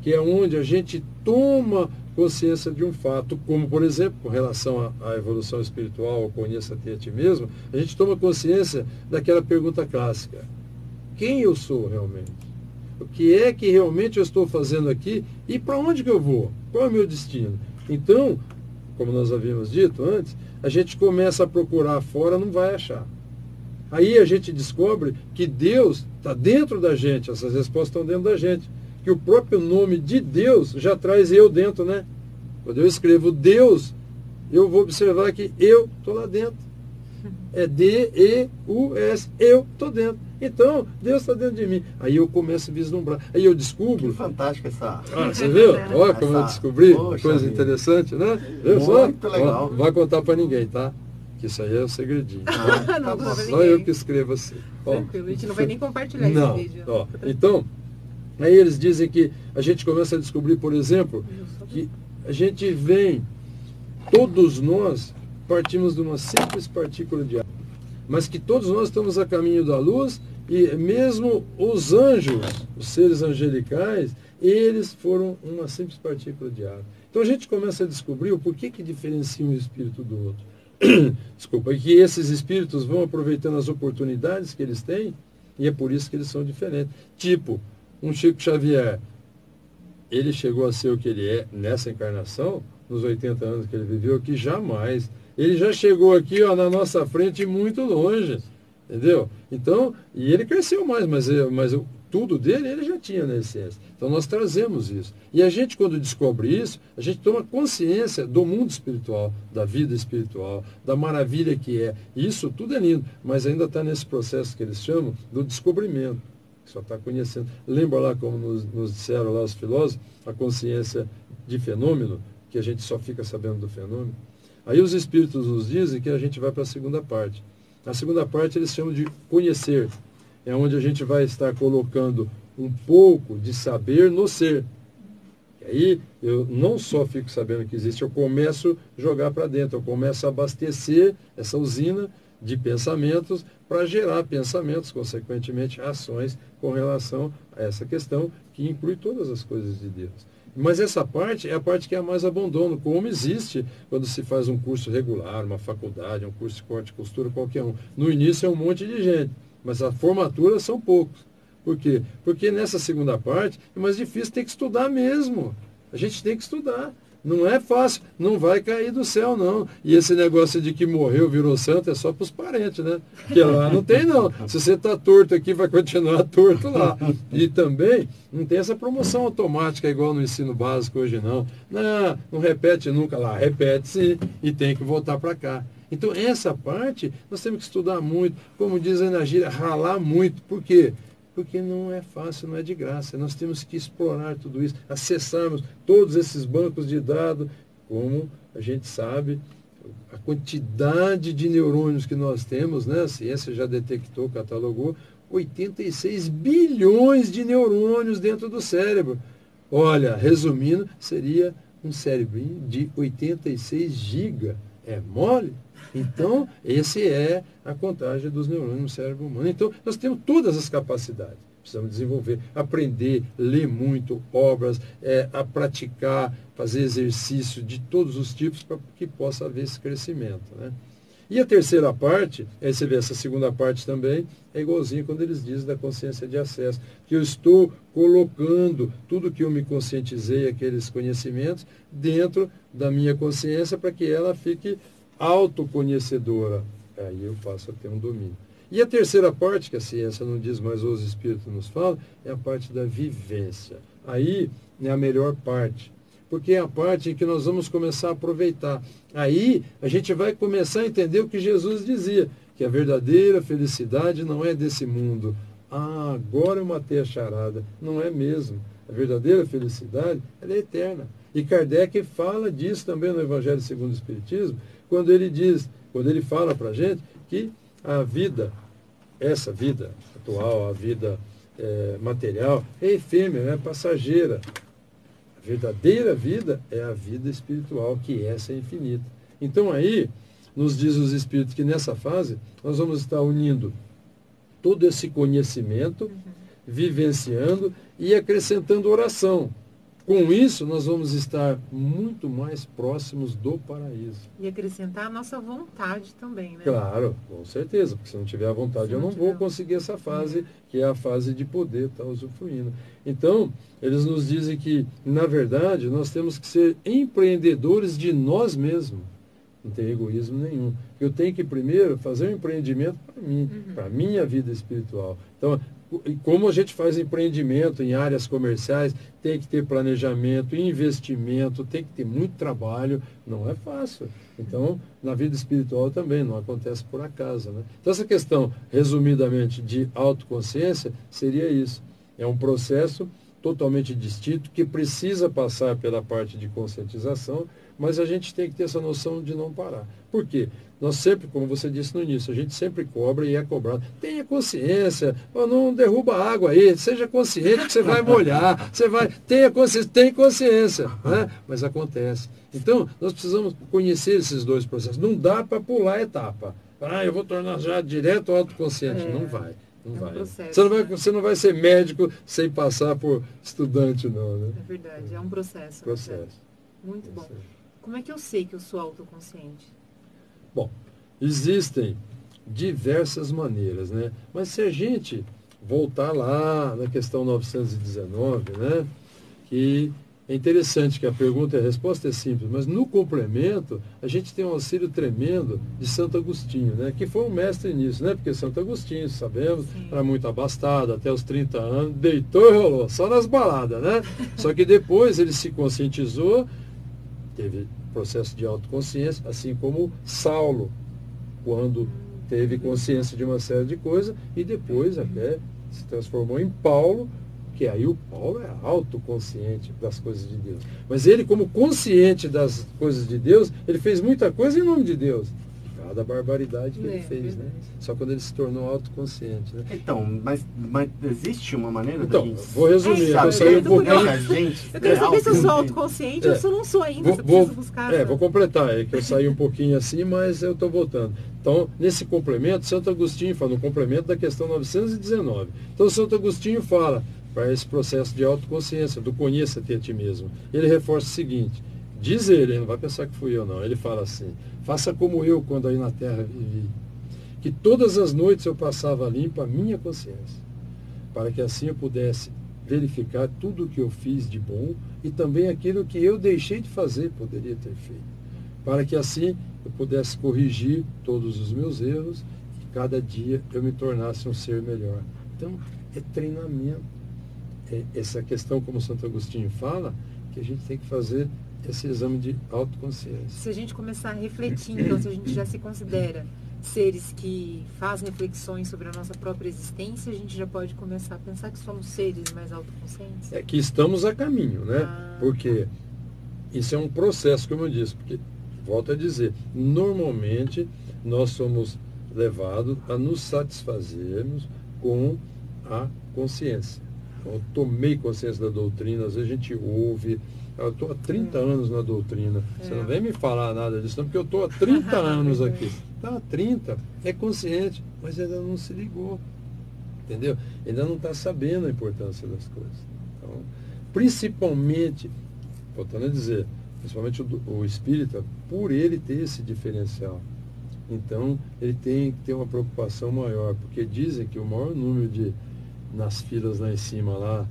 que é onde a gente toma consciência de um fato, como por exemplo, com relação à evolução espiritual, conheça-te a ti mesmo, a gente toma consciência daquela pergunta clássica: quem eu sou realmente? O que é que realmente eu estou fazendo aqui e para onde que eu vou? Qual é o meu destino? Então, como nós havíamos dito antes, a gente começa a procurar fora, não vai achar. Aí a gente descobre que Deus está dentro da gente, essas respostas estão dentro da gente. Que o próprio nome de Deus já traz eu dentro, né? Quando eu escrevo Deus, eu vou observar que eu estou lá dentro. É D-E-U-S, eu estou dentro. Então, Deus está dentro de mim. Aí eu começo a vislumbrar. Aí eu descubro. Que fantástico essa. Você viu? Olha como eu descobri. Uma coisa interessante, né? Viu só? Muito legal. Não vai contar para ninguém, tá? Que isso aí é um segredinho. Não, tá Só eu que escrevo assim. Tranquilo, a gente não vai nem compartilhar não, esse vídeo. Ó, então, aí eles dizem que a gente começa a descobrir, por exemplo, que a gente vem, todos nós partimos de uma simples partícula de água, mas que todos nós estamos a caminho da luz e mesmo os anjos, os seres angelicais, eles foram uma simples partícula de água. Então a gente começa a descobrir o porquê que diferencia um espírito do outro. Desculpa, e que esses espíritos vão aproveitando as oportunidades que eles têm e é por isso que eles são diferentes. Tipo, um Chico Xavier, ele chegou a ser o que ele é nessa encarnação, nos 80 anos que ele viveu, que jamais. Ele já chegou aqui, ó, na nossa frente muito longe, entendeu? Então, e ele cresceu mais, mas tudo dele ele já tinha na essência. Então nós trazemos isso. E a gente, quando descobre isso, a gente toma consciência do mundo espiritual, da vida espiritual, da maravilha que é. E isso tudo é lindo, mas ainda está nesse processo que eles chamam do descobrimento. Só está conhecendo. Lembra lá como nos disseram lá os filósofos, a consciência de fenômeno, que a gente só fica sabendo do fenômeno? Aí os espíritos nos dizem que a gente vai para a segunda parte. A segunda parte eles chamam de conhecer. É onde a gente vai estar colocando um pouco de saber no ser. E aí eu não só fico sabendo que existe, eu começo a jogar para dentro, eu começo a abastecer essa usina de pensamentos para gerar pensamentos, consequentemente ações com relação a essa questão que inclui todas as coisas de Deus. Mas essa parte é a parte que é a mais abandono, como existe quando se faz um curso regular, uma faculdade, um curso de corte e costura, qualquer um. No início é um monte de gente, mas a formatura são poucos. Por quê? Porque nessa segunda parte é mais difícil, tem que estudar mesmo. A gente tem que estudar. Não é fácil, não vai cair do céu, não. E esse negócio de que morreu, virou santo, é só para os parentes, né? Porque lá não tem, não. Se você está torto aqui, vai continuar torto lá. E também não tem essa promoção automática igual no ensino básico hoje, não. Não repete nunca lá. Repete sim e tem que voltar para cá. Então, essa parte, nós temos que estudar muito. Como diz a Ana Gíria, ralar muito. Por quê? Porque não é fácil, não é de graça. Nós temos que explorar tudo isso, acessarmos todos esses bancos de dados, como a gente sabe, a quantidade de neurônios que nós temos, né? A ciência já detectou, catalogou, 86 bilhões de neurônios dentro do cérebro. Olha, resumindo, seria um cérebro de 86 gigas. É mole? Então, essa é a contagem dos neurônios no cérebro humano. Então, nós temos todas as capacidades. Precisamos desenvolver, aprender, ler muito, obras, a praticar, fazer exercício de todos os tipos para que possa haver esse crescimento, né? E a terceira parte, aí você vê essa segunda parte também, é igualzinho quando eles dizem da consciência de acesso, que eu estou colocando tudo que eu me conscientizei, aqueles conhecimentos, dentro da minha consciência para que ela fique autoconhecedora. Aí eu passo a ter um domínio. E a terceira parte, que a ciência não diz, mas os espíritos nos falam, é a parte da vivência. Aí é a melhor parte, porque é a parte em que nós vamos começar a aproveitar. Aí a gente vai começar a entender o que Jesus dizia, que a verdadeira felicidade não é desse mundo. Agora eu matei a charada. Não é mesmo. A verdadeira felicidade, ela é eterna. E Kardec fala disso também no Evangelho segundo o Espiritismo, quando ele fala para a gente que a vida, essa vida atual, a vida material, é efêmera, é passageira. A verdadeira vida é a vida espiritual, que essa é infinita. Então aí, nos diz os Espíritos que nessa fase, nós vamos estar unindo todo esse conhecimento, vivenciando e acrescentando oração. Com isso, nós vamos estar muito mais próximos do paraíso. E acrescentar a nossa vontade também, né? Claro, com certeza, porque se não tiver a vontade, eu não vou conseguir essa fase, que é a fase de poder estar usufruindo. Então, eles nos dizem que, na verdade, nós temos que ser empreendedores de nós mesmos. Não tem egoísmo nenhum. Eu tenho que primeiro fazer um empreendimento para mim, para a minha vida espiritual. Então, como a gente faz empreendimento em áreas comerciais, tem que ter planejamento, investimento, tem que ter muito trabalho, não é fácil. Então, na vida espiritual também, não acontece por acaso, né? Então, essa questão, resumidamente, de autoconsciência, seria isso. É um processo totalmente distinto, que precisa passar pela parte de conscientização, mas a gente tem que ter essa noção de não parar. Por quê? Nós sempre, como você disse no início, a gente sempre cobra e é cobrado. Tenha consciência, não derruba água aí, seja consciente que você vai molhar, tenha consciência, tem consciência, né? Mas acontece. Então, nós precisamos conhecer esses dois processos. Não dá para pular a etapa. Eu vou tornar já direto autoconsciente. Não vai. Não vai. Processo, você não vai ser médico sem passar por estudante, não, né? É verdade, é um processo. Processo. Muito bom. Como é que eu sei que eu sou autoconsciente? Bom, existem diversas maneiras, né? Mas se a gente voltar lá na questão 919, né? Que é interessante que a pergunta e a resposta é simples, mas no complemento a gente tem um auxílio tremendo de Santo Agostinho, né? Que foi um mestre nisso, né? Porque Santo Agostinho, sabemos, era muito abastado, até os 30 anos, deitou e rolou, só nas baladas, né? Só que depois ele se conscientizou, teve processo de autoconsciência, assim como Saulo, quando teve consciência de uma série de coisas, e depois até se transformou em Paulo, Porque aí o Paulo é autoconsciente das coisas de Deus. Mas ele, como consciente das coisas de Deus, ele fez muita coisa em nome de Deus. Cada barbaridade que ele fez, né? Só quando ele se tornou autoconsciente, né? Então, mas existe uma maneira Então, da gente... vou resumir, eu saí um pouquinho... Eu quero saber se eu sou autoconsciente ou se eu não sou ainda, se eu preciso buscar. Vou completar, é que eu saí um pouquinho assim, mas eu estou voltando. Então, nesse complemento, Santo Agostinho fala, no complemento da questão 919. Então, Santo Agostinho fala para esse processo de autoconsciência, do conheça-te a ti mesmo. Ele reforça o seguinte, diz ele não vai pensar que fui eu não, ele fala assim, faça como eu quando aí na terra vivi, que todas as noites eu passava limpo a minha consciência, para que assim eu pudesse verificar tudo o que eu fiz de bom e também aquilo que eu deixei de fazer, poderia ter feito, para que assim eu pudesse corrigir todos os meus erros e cada dia eu me tornasse um ser melhor. Então, é treinamento. Essa questão, como Santo Agostinho fala, que a gente tem que fazer esse exame de autoconsciência. Se a gente começar a refletir, então, se a gente já se considera seres que fazem reflexões sobre a nossa própria existência, a gente já pode começar a pensar que somos seres mais autoconscientes? É que estamos a caminho, né? Porque isso é um processo, como eu disse, porque, volto a dizer, normalmente nós somos levados a nos satisfazermos com a consciência. Eu tomei consciência da doutrina, às vezes a gente ouve, eu estou há 30 anos na doutrina, você não vem me falar nada disso, não, porque eu estou há 30 anos aqui. Está há 30, é consciente, mas ainda não se ligou, entendeu? Ainda não está sabendo a importância das coisas. Então, principalmente, voltando a dizer, principalmente o espírita, por ele ter esse diferencial, então ele tem que ter uma preocupação maior, porque dizem que o maior número nas filas lá em cima, lá,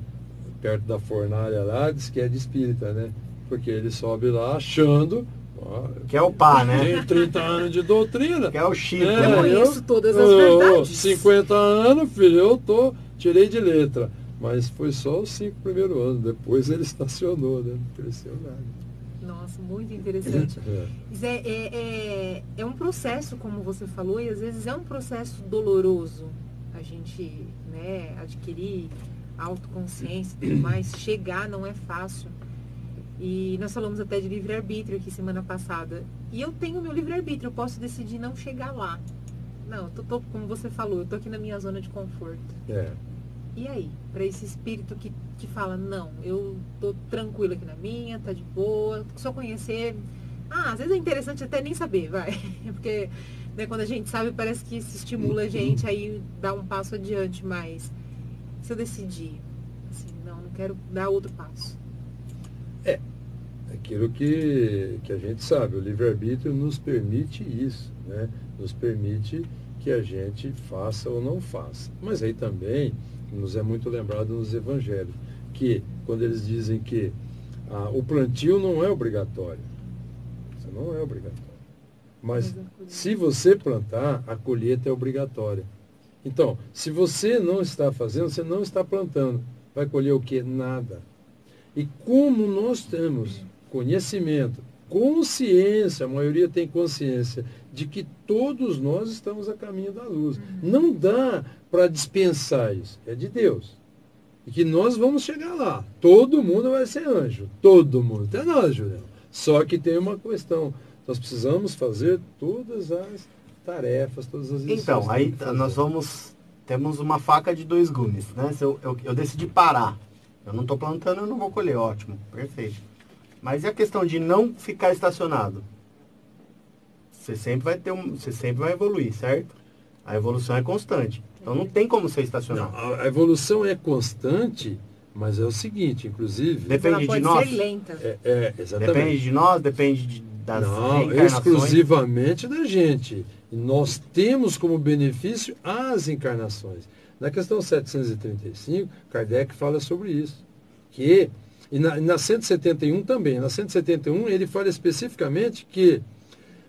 perto da fornalha lá, diz que é de espírita, né? Porque ele sobe lá achando... Ó, que é o pá, né? Tem 30 anos de doutrina. Que é o Chico. Eu conheço todas as verdades. 50 anos, filho, tirei de letra. Mas foi só os 5 primeiros anos. Depois ele estacionou, né? Não cresceu nada. Nossa, muito interessante. É um processo, como você falou, e às vezes é um processo doloroso. A gente, né, adquirir autoconsciência e tudo mais, chegar não é fácil. E nós falamos até de livre-arbítrio aqui semana passada. E eu tenho meu livre-arbítrio, eu posso decidir não chegar lá. Não, como você falou, eu tô aqui na minha zona de conforto. E aí, para esse espírito que fala, não, eu tô tranquilo aqui na minha, tá de boa, só conhecer. Às vezes é interessante até nem saber, vai. Porque, né, quando a gente sabe, parece que se estimula a gente, aí dá um passo adiante. Mas se eu decidir, assim, não quero dar outro passo. Aquilo que a gente sabe, o livre-arbítrio nos permite isso, né? Nos permite que a gente faça ou não faça. Mas aí também nos é muito lembrado nos evangelhos, que quando eles dizem que o plantio não é obrigatório. Isso não é obrigatório. Mas se você plantar, a colheita é obrigatória. Então, se você não está fazendo, você não está plantando. Vai colher o quê? Nada. E como nós temos conhecimento, consciência, a maioria tem consciência de que todos nós estamos a caminho da luz. Não dá para dispensar isso. É de Deus. E que nós vamos chegar lá. Todo mundo vai ser anjo. Todo mundo. Até nós, Julião. Só que tem uma questão. Nós precisamos fazer todas as tarefas, todas as lições. Então, aí temos uma faca de 2 gumes, né? Se eu decidi parar, eu não estou plantando, eu não vou colher, ótimo, perfeito. Mas e a questão de não ficar estacionado? Você sempre vai evoluir, certo? A evolução é constante. Então não tem como você estacionar. Não, a evolução é constante, mas é o seguinte, inclusive... Depende de nós. Ser lenta. Exatamente. Depende de nós, depende das reencarnações. Exclusivamente da gente. E nós temos como benefício as encarnações. Na questão 735, Kardec fala sobre isso. E na 171 também. Na 171 ele fala especificamente que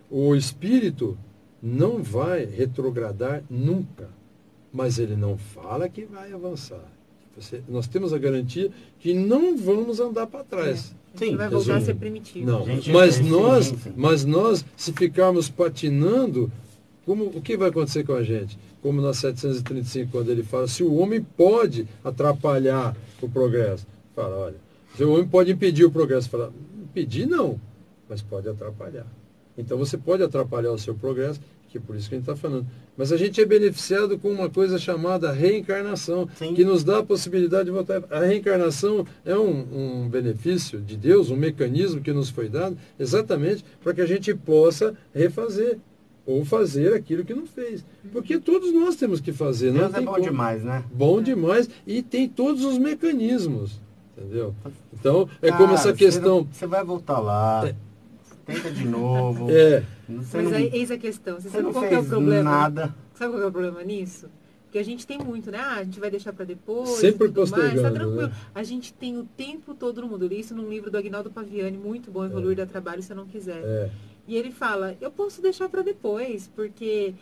o espírito não vai retrogradar nunca. Mas ele não fala que vai avançar. Nós temos a garantia que não vamos andar para trás. Sim, vai voltar a ser primitivo. Não, gente, mas nós, se ficarmos patinando, o que vai acontecer com a gente? Como na 735, quando ele fala, se o homem pode atrapalhar o progresso. Fala, olha, se o homem pode impedir o progresso. Fala, impedir não, mas pode atrapalhar. Então você pode atrapalhar o seu progresso, que é por isso que a gente está falando. Mas a gente é beneficiado com uma coisa chamada reencarnação, Sim. que nos dá a possibilidade de voltar. A reencarnação é um benefício de Deus, um mecanismo que nos foi dado exatamente para que a gente possa refazer ou fazer aquilo que não fez. Porque todos nós temos que fazer. Deus não tem é bom como. demais, né? Bom demais e tem todos os mecanismos. Entendeu? Então, é Cara, como essa questão. Você vai voltar lá, tenta de novo. Você Mas não, aí, eis a questão. Você você sabe não qual que é o fez problema? nada. Sabe qual que é o problema nisso? Porque a gente tem muito, né? Ah, a gente vai deixar para depois. Sempre e tudo mais. Tá postergando, tranquilo. né? A gente tem o tempo todo no mundo. Eu li isso num livro do Aguinaldo Paviani, muito bom, Evoluir da Trabalho, se eu não quiser. É, E ele fala, eu posso deixar para depois, porque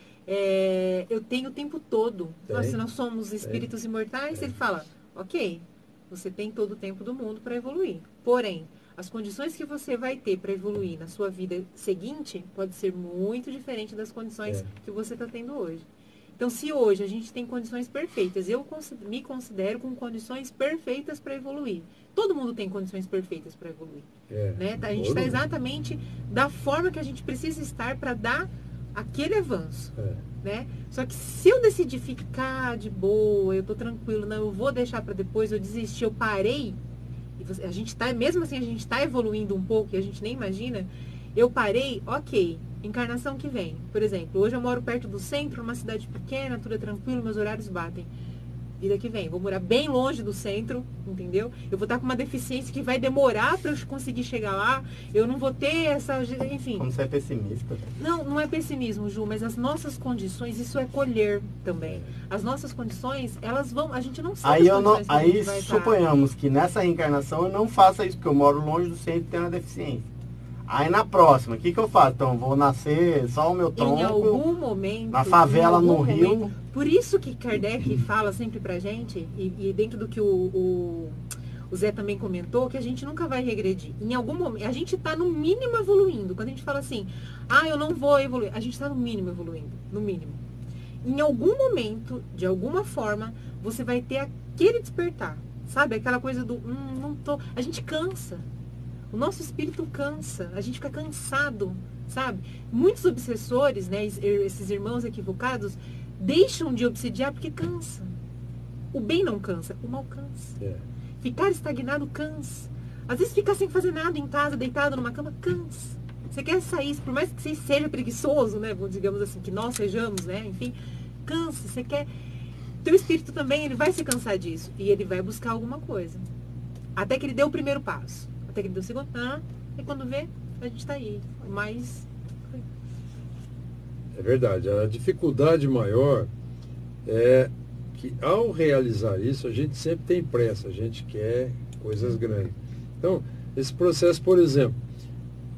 eu tenho o tempo todo. Tem. Se nós somos espíritos imortais, ele fala, ok, você tem todo o tempo do mundo para evoluir. Porém, as condições que você vai ter para evoluir na sua vida seguinte pode ser muito diferente das condições que você está tendo hoje. Então, se hoje a gente tem condições perfeitas, eu me considero com condições perfeitas para evoluir. Todo mundo tem condições perfeitas para evoluir. Né? A gente está exatamente da forma que a gente precisa estar para dar aquele avanço. Né? Só que se eu decidir ficar de boa, eu estou tranquilo, não, eu vou deixar para depois, eu desisti, eu parei, e a gente tá, mesmo assim a gente está evoluindo um pouco e a gente nem imagina, eu parei, ok, encarnação que vem. Por exemplo, hoje eu moro perto do centro, numa cidade pequena, tudo é tranquilo, meus horários batem. Vida que vem, vou morar bem longe do centro, entendeu? Eu vou estar com uma deficiência que vai demorar para eu conseguir chegar lá, eu não vou ter essa, enfim. Como você é pessimista. Não é pessimismo, Ju, mas as nossas condições, isso é colher também. As nossas condições, elas vão, a gente não sabe as condições que a gente vai estar. Suponhamos que nessa reencarnação eu não faça isso, porque eu moro longe do centro e tenho uma deficiência. Aí na próxima, o que eu faço? Então, vou nascer só o meu tronco. Em algum momento. Na favela, no momento, Rio. Por isso que Kardec fala sempre pra gente, e dentro do que o Zé também comentou, que a gente nunca vai regredir. Em algum momento, a gente tá no mínimo evoluindo. Quando a gente fala assim, eu não vou evoluir, a gente tá no mínimo evoluindo, no mínimo. Em algum momento, de alguma forma, você vai ter aquele despertar, sabe? Aquela coisa do, não tô... A gente cansa. O nosso espírito cansa, a gente fica cansado, sabe? Muitos obsessores, né, esses irmãos equivocados, deixam de obsidiar porque cansa. O bem não cansa, o mal cansa. Ficar estagnado cansa. Às vezes ficar sem fazer nada em casa, deitado numa cama, cansa. Você quer sair, por mais que você seja preguiçoso, né, digamos assim, que nós sejamos, né, enfim, cansa. Você quer... Teu espírito também, ele vai se cansar disso. E ele vai buscar alguma coisa. Até que ele dê o primeiro passo. Até que ele deu o segundo, e quando vê, a gente está aí. Mas... É verdade. A dificuldade maior é que ao realizar isso, a gente sempre tem pressa, a gente quer coisas grandes. Então, esse processo, por exemplo,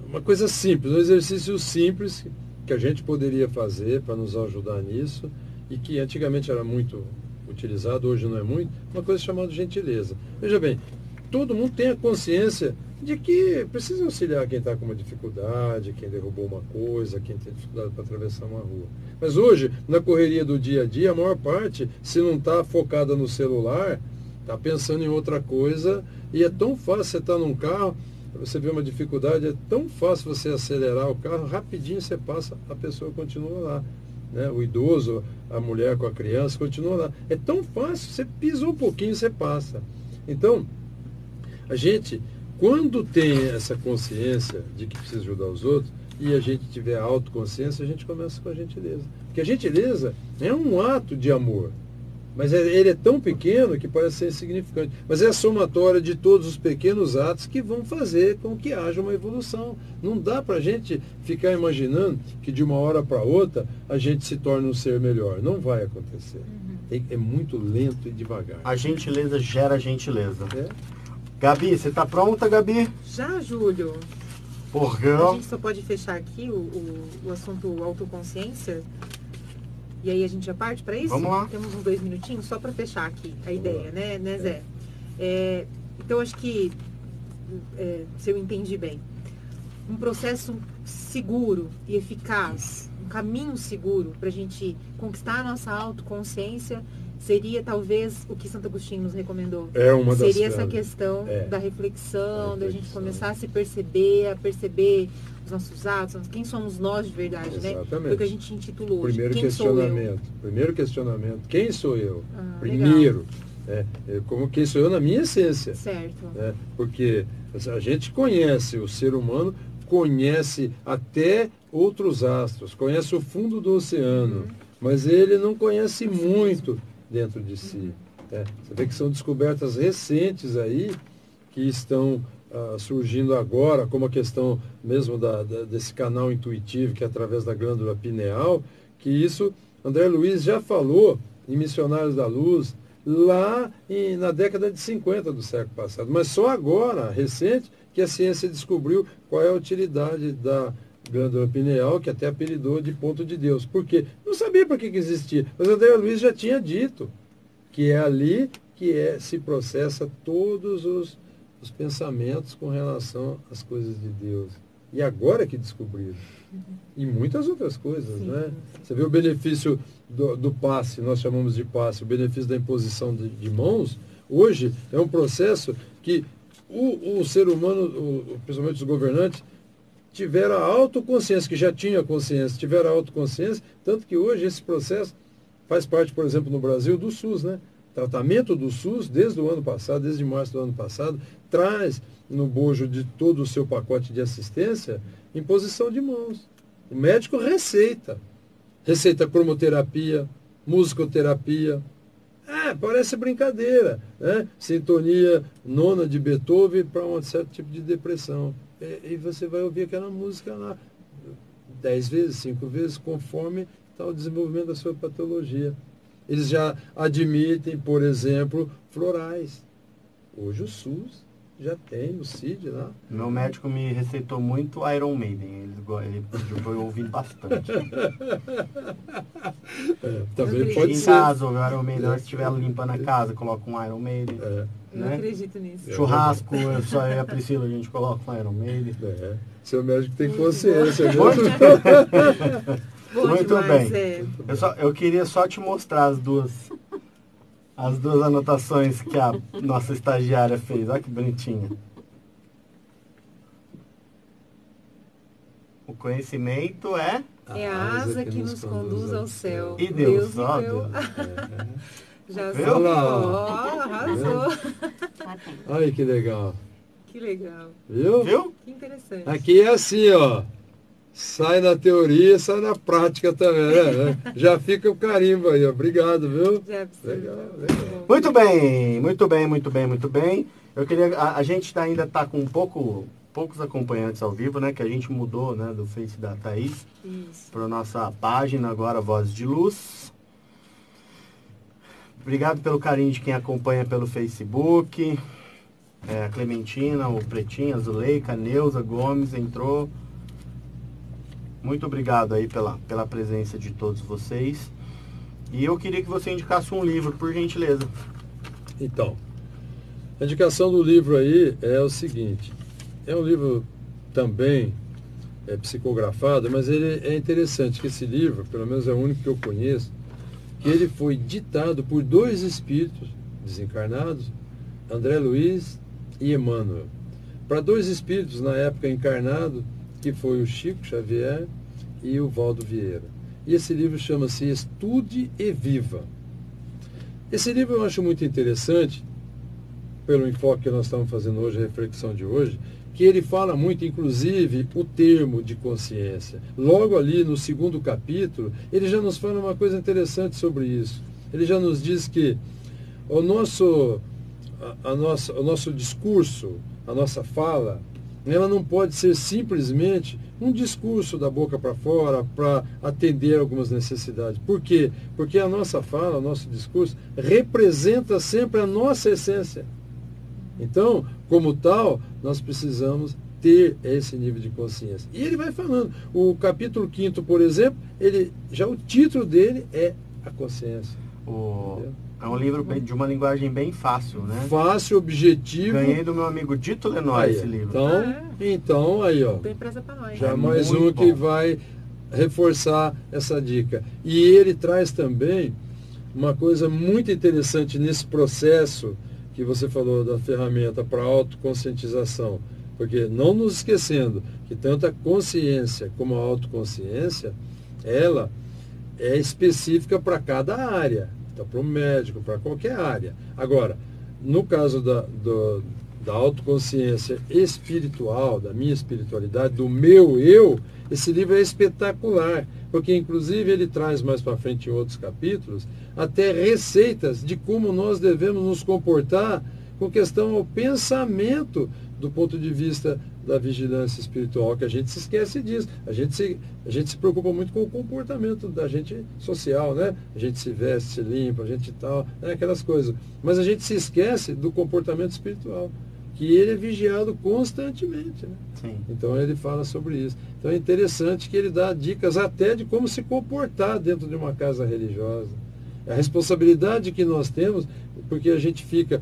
uma coisa simples, um exercício simples que a gente poderia fazer para nos ajudar nisso e que antigamente era muito utilizado, hoje não é muito, uma coisa chamada gentileza. Veja bem, todo mundo tem a consciência de que precisa auxiliar quem está com uma dificuldade, quem derrubou uma coisa, quem tem dificuldade para atravessar uma rua. Mas hoje, na correria do dia a dia, a maior parte, se não está focada no celular, está pensando em outra coisa, e é tão fácil você estar num carro, você vê uma dificuldade, é tão fácil você acelerar o carro, rapidinho você passa, a pessoa continua lá. Né? O idoso, a mulher com a criança, continua lá. É tão fácil, você pisou um pouquinho, você passa. Então, a gente, quando tem essa consciência de que precisa ajudar os outros, e a gente tiver autoconsciência, a gente começa com a gentileza. Porque a gentileza é um ato de amor. Mas ele é tão pequeno que parece ser insignificante. Mas é a somatória de todos os pequenos atos que vão fazer com que haja uma evolução. Não dá para a gente ficar imaginando que de uma hora para outra a gente se torne um ser melhor. Não vai acontecer. É muito lento e devagar. A gentileza gera gentileza. É? Gabi, você está pronta, Gabi? Já, Júlio. Porque A gente só pode fechar aqui o assunto autoconsciência. E aí a gente já parte para isso? Vamos lá. Temos uns 2 minutinhos só para fechar aqui a ideia, né Zé? Então, acho que, se eu entendi bem, um processo seguro e eficaz um caminho seguro para a gente conquistar a nossa autoconsciência seria talvez o que Santo Agostinho nos recomendou. É uma das Seria essa questão da reflexão, da gente começar a se perceber, a perceber os nossos atos, quem somos nós de verdade, Exatamente. né? Foi o que a gente intitulou hoje. Primeiro Quem sou eu? Primeiro questionamento. Quem sou eu? Legal. Primeiro. Como quem sou eu na minha essência. Certo. Porque a gente conhece o ser humano, conhece até outros astros, conhece o fundo do oceano, mas ele não conhece muito dentro de si. Você vê que são descobertas recentes aí que estão surgindo agora, como a questão mesmo desse canal intuitivo, que é através da glândula pineal, que isso André Luiz já falou em Missionários da Luz, lá na década de 50 do século passado. Mas só agora, recente, que a ciência descobriu qual é a utilidade da glândula pineal, que até apelidou de ponto de Deus. Por quê? Não sabia para que existia, mas André Luiz já tinha dito que é ali que se processa todos os pensamentos com relação às coisas de Deus. E agora que descobriram. E muitas outras coisas, né? Você vê o benefício do passe, nós chamamos de passe, o benefício da imposição de mãos, hoje é um processo que o ser humano, principalmente os governantes, tiveram a autoconsciência, que já tinha consciência, tiveram a autoconsciência, tanto que hoje esse processo faz parte, por exemplo, no Brasil, do SUS, né? Tratamento do SUS, desde o ano passado, desde março do ano passado, traz no bojo de todo o seu pacote de assistência imposição de mãos. O médico receita cromoterapia, musicoterapia. Parece brincadeira, né? Sintonia nona de Beethoven para um certo tipo de depressão. E você vai ouvir aquela música lá 10 vezes, 5 vezes, conforme está o desenvolvimento da sua patologia. Eles já admitem, por exemplo, florais. Hoje o SUS já tem o CID lá. Meu médico me receitou muito Iron Maiden. Ele pediu para eu ouvir bastante. Também pode em ser. casa, o Iron Maiden, se estiver limpando a casa, coloca um Iron Maiden. Eu né? acredito nisso. Churrasco, só eu e a Priscila, a gente coloca um Iron Maiden. Seu médico tem consciência. Muito demais, bem. Eu queria só te mostrar as duas anotações que a nossa estagiária fez. Olha que bonitinha. O conhecimento é a asa que nos conduz ao céu. E Deus, ó, Deus. Já Viu? arrasou. Ai, que legal. Que legal. Viu? Que interessante. Aqui é assim, ó. Sai na teoria, sai na prática também, né? Já fica o carimbo aí, ó. Obrigado, viu? Legal. Muito bem. Eu queria, a gente ainda está com poucos acompanhantes ao vivo, né? Que a gente mudou, né? Do Face da Thaís para nossa página agora, Vozes de Luz. Obrigado pelo carinho de quem acompanha pelo Facebook. A Clementina, o Pretinho, a Zuleika, a Neuza Gomes entrou. Muito obrigado aí pela presença de todos vocês. E eu queria que você indicasse um livro, por gentileza. Então, a indicação do livro aí é o seguinte. É um livro também psicografado, mas ele é interessante, que esse livro, pelo menos é o único que eu conheço, que ele foi ditado por 2 espíritos desencarnados, André Luiz e Emmanuel. Para 2 espíritos na época encarnados, que foi o Chico Xavier e o Valdo Vieira. E esse livro chama-se Estude e Viva. Esse livro eu acho muito interessante, pelo enfoque que nós estamos fazendo hoje, a reflexão de hoje, que ele fala muito, inclusive, o termo de consciência. Logo ali no 2º capítulo, ele já nos fala uma coisa interessante sobre isso. Ele já nos diz que o nosso discurso, a nossa fala, ela não pode ser simplesmente um discurso da boca para fora para atender algumas necessidades. Por quê? Porque a nossa fala, o nosso discurso, representa sempre a nossa essência. Então, como tal, nós precisamos ter esse nível de consciência. E ele vai falando. O capítulo 5º, por exemplo, o título dele é a consciência. É um livro de uma linguagem bem fácil, né? Fácil, objetivo. Ganhei do meu amigo Dito Lenói esse livro. Então, aí, ó. Tem presa pra nós. Já mais um que vai reforçar essa dica. E ele traz também uma coisa muito interessante nesse processo que você falou da ferramenta para autoconscientização. Porque não nos esquecendo que tanto a consciência como a autoconsciência, ela é específica para cada área. Então, para o médico, para qualquer área. Agora, no caso da autoconsciência espiritual, da minha espiritualidade, do meu eu, esse livro é espetacular, porque inclusive ele traz mais para frente em outros capítulos, até receitas de como nós devemos nos comportar com questão ao pensamento do ponto de vista da vigilância espiritual, que a gente se esquece disso. A gente se preocupa muito com o comportamento da gente social, né? A gente se veste, se limpa, a gente tal, né? Aquelas coisas. Mas a gente se esquece do comportamento espiritual, que ele é vigiado constantemente, né? Sim. Então ele fala sobre isso. Então é interessante que ele dá dicas até de como se comportar dentro de uma casa religiosa. A responsabilidade que nós temos, porque a gente fica...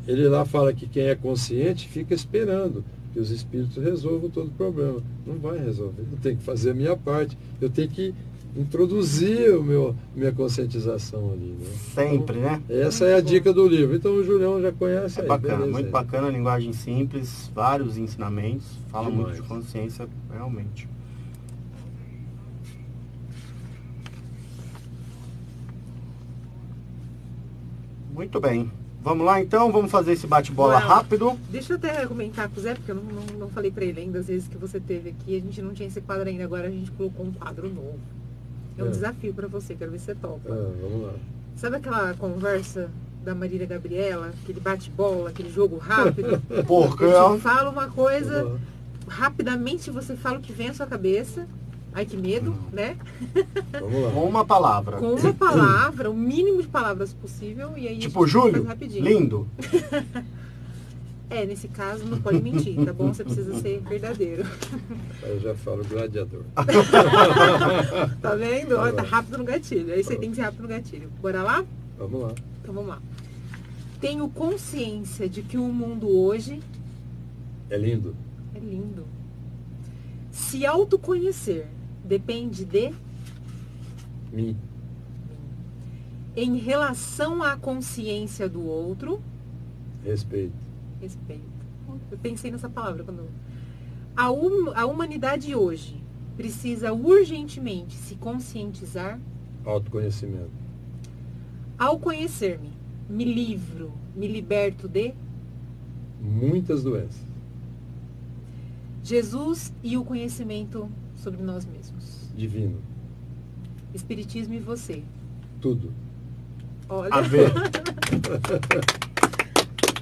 Ele lá fala que quem é consciente fica esperando que os espíritos resolvam todo o problema. Não vai resolver. Eu tenho que fazer a minha parte. Eu tenho que introduzir minha conscientização ali. Né? Sempre, então, né? Essa é a dica do livro. Então o Julião já conhece aí. Bacana, beleza, muito aí. bacana, linguagem simples, vários ensinamentos, fala Demais. muito de consciência, realmente. Muito bem. Vamos lá então, vamos fazer esse bate-bola Bora. rápido. Deixa eu até comentar com o Zé, porque eu não falei pra ele ainda, às vezes que você teve aqui, a gente não tinha esse quadro ainda, agora a gente colocou um quadro novo. É um desafio pra você, quero ver se você topa. Vamos lá. Sabe aquela conversa da Marília Gabriela, aquele bate-bola, aquele jogo rápido? Porca. Eu te falo uma coisa, Vamos lá. rapidamente você fala o que vem à sua cabeça. Ai, que medo, né? Vamos lá. Com uma palavra. Com uma palavra, o mínimo de palavras possível, e aí Tipo, a gente Júlio, faz rapidinho. lindo. Nesse caso não pode mentir, tá bom? Você precisa ser verdadeiro. Aí eu já falo gladiador. Tá vendo? Olha, tá bom. rápido no gatilho. Aí você tem que ser rápido no gatilho. Bora lá? Vamos lá. Então vamos lá. Tenho consciência de que o mundo hoje É lindo. é lindo. Se autoconhecer depende de Mim. em relação à consciência do outro, Respeito. respeito. Eu pensei nessa palavra quando... A humanidade hoje precisa urgentemente se conscientizar. Autoconhecimento. Ao conhecer-me, me livro, me liberto de Muitas doenças. Jesus e o conhecimento sobre nós mesmos. Divino. Espiritismo e você. Tudo. Olha, A ver.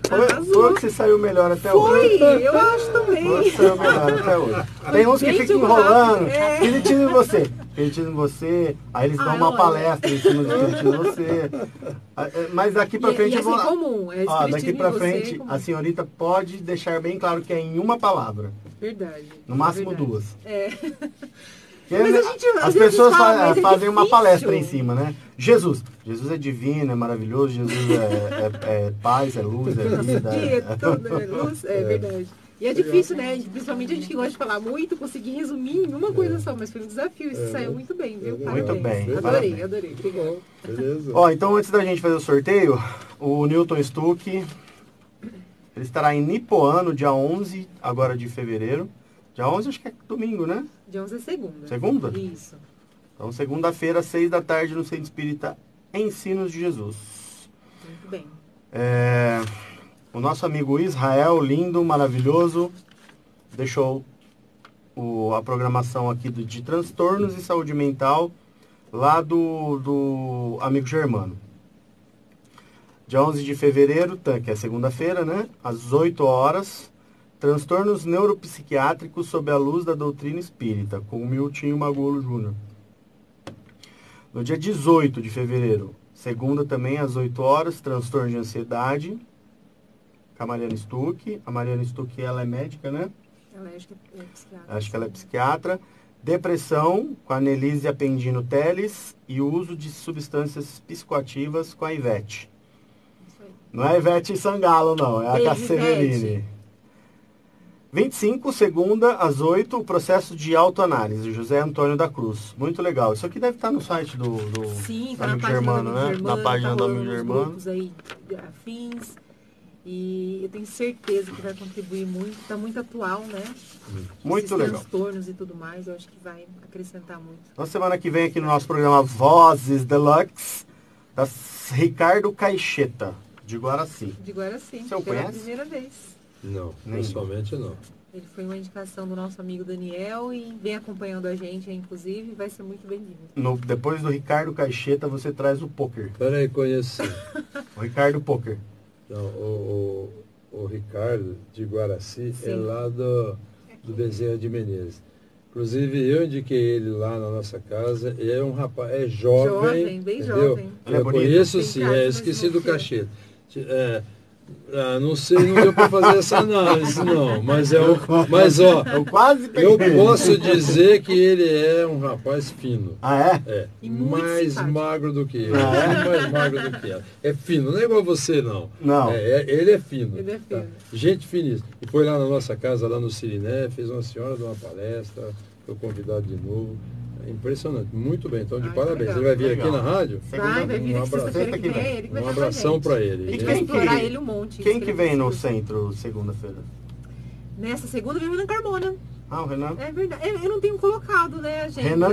Foi arrasou. que você saiu melhor até Foi, hoje. eu acho também. Foi que você saiu melhor até hoje. Tem uns que Gente, ficam o enrolando. rápido, é. Espiritismo em você. Espiritismo em você. Aí eles dão uma olha. palestra em cima do espiritismo em você. Mas daqui pra frente E eu vou... assim comum, é Ó, daqui espiritismo pra e você, frente, comum. a senhorita pode deixar bem claro que é em uma palavra. Verdade. No máximo verdade. duas. É. Que Mas a gente, às as vezes, pessoas fala, mas é fazem uma difícil. palestra em cima, né? Jesus é divino, é maravilhoso, Jesus é paz, é luz, é vida. Dia, tudo, é luz, é verdade. E é difícil, né? Principalmente a gente que gosta de falar muito, conseguir resumir em uma coisa só, mas foi um desafio. Isso saiu muito bem, viu? Muito bem, Adorei, parabéns. adorei. Muito bom. Beleza. Ó, então antes da gente fazer o sorteio, o Newton Stuck, ele estará em Nipoã no dia 11, agora de fevereiro. Dia 11 acho que é domingo, né? Dia 11 é segunda. Segunda? Isso. Então segunda-feira, 6 da tarde, no Centro Espírita Ensinos de Jesus. Muito bem. O nosso amigo Israel, lindo, maravilhoso, deixou a programação aqui de transtornos e saúde mental lá do amigo Germano. Dia 11 de fevereiro, que é segunda-feira, né? Às 8 horas, transtornos neuropsiquiátricos sob a luz da doutrina espírita, com o Miltinho Magolo Júnior. No dia 18 de fevereiro, segunda também, às 8 horas, transtorno de ansiedade, com a Mariana Stuck. A Mariana Stuck, ela é médica, né? Ela acho que é psiquiatra. Acho que ela é psiquiatra. Depressão, com a Nelise Apendino Teles. E o uso de substâncias psicoativas com a Ivete. Isso aí. Não é a Ivete Sangalo, não. É a Beijo, Casseverini. Ivete. 25, segunda, às 8, o processo de autoanálise, José Antônio da Cruz. Muito legal. Isso aqui deve estar no site do Sim, tá na Amigo página Germano, do Amigo né? Germano, Na página tá do rolando Amigo nos Germano. grupos aí afins. E eu tenho certeza que vai contribuir muito. Tá muito atual, né? Muito Esses legal. transtornos e tudo mais, eu acho que vai acrescentar muito. Na semana que vem aqui no nosso programa Vozes Deluxe, da Ricardo Caixeta, de Guaraci. De Guaraci, Você o pela conhece? primeira vez. Não, Nem. pessoalmente não. Ele foi uma indicação do nosso amigo Daniel e vem acompanhando a gente, inclusive, vai ser muito bem-vindo. Depois do Ricardo Caixeta, você traz o poker. Peraí, conheço. O Ricardo Poker. Não, o Ricardo de Guaraci é Sim. lá do Bezerra de Menezes. Inclusive, eu indiquei ele lá na nossa casa. Ele é um rapaz, é jovem. Jovem, bem entendeu? jovem. Ele é Eu bonito? conheço Tem sim, cara, mas esqueci não do sei. cacheta. Não sei, não deu para fazer essa análise, não. Mas ó, Eu quase eu peguei. posso dizer que ele é um rapaz fino. Ah, é? É, E muito mais simpático. magro do que eu. Ah, é? Mais magro do que ela. É fino, não é igual você, não. Não. Ele é fino. Ele é fino. Tá? Gente finíssima. E foi lá na nossa casa, lá no Siriné, fez uma senhora de uma palestra, foi convidado de novo. É impressionante, muito bem. Então, de Ai, parabéns. legal. Ele vai vir Legal. aqui na rádio? Vai vir Um aqui sexta-feira que vem, é ele que vai Um estar com a abração gente. para A ele. gente E vai quem explorar que- ele um monte. Quem isso que ele vem no precisa. centro segunda-feira? Nessa segunda vem o Renan Carmona. Ah, o Renan? É verdade. Eu não tenho colocado, né, a gente. Não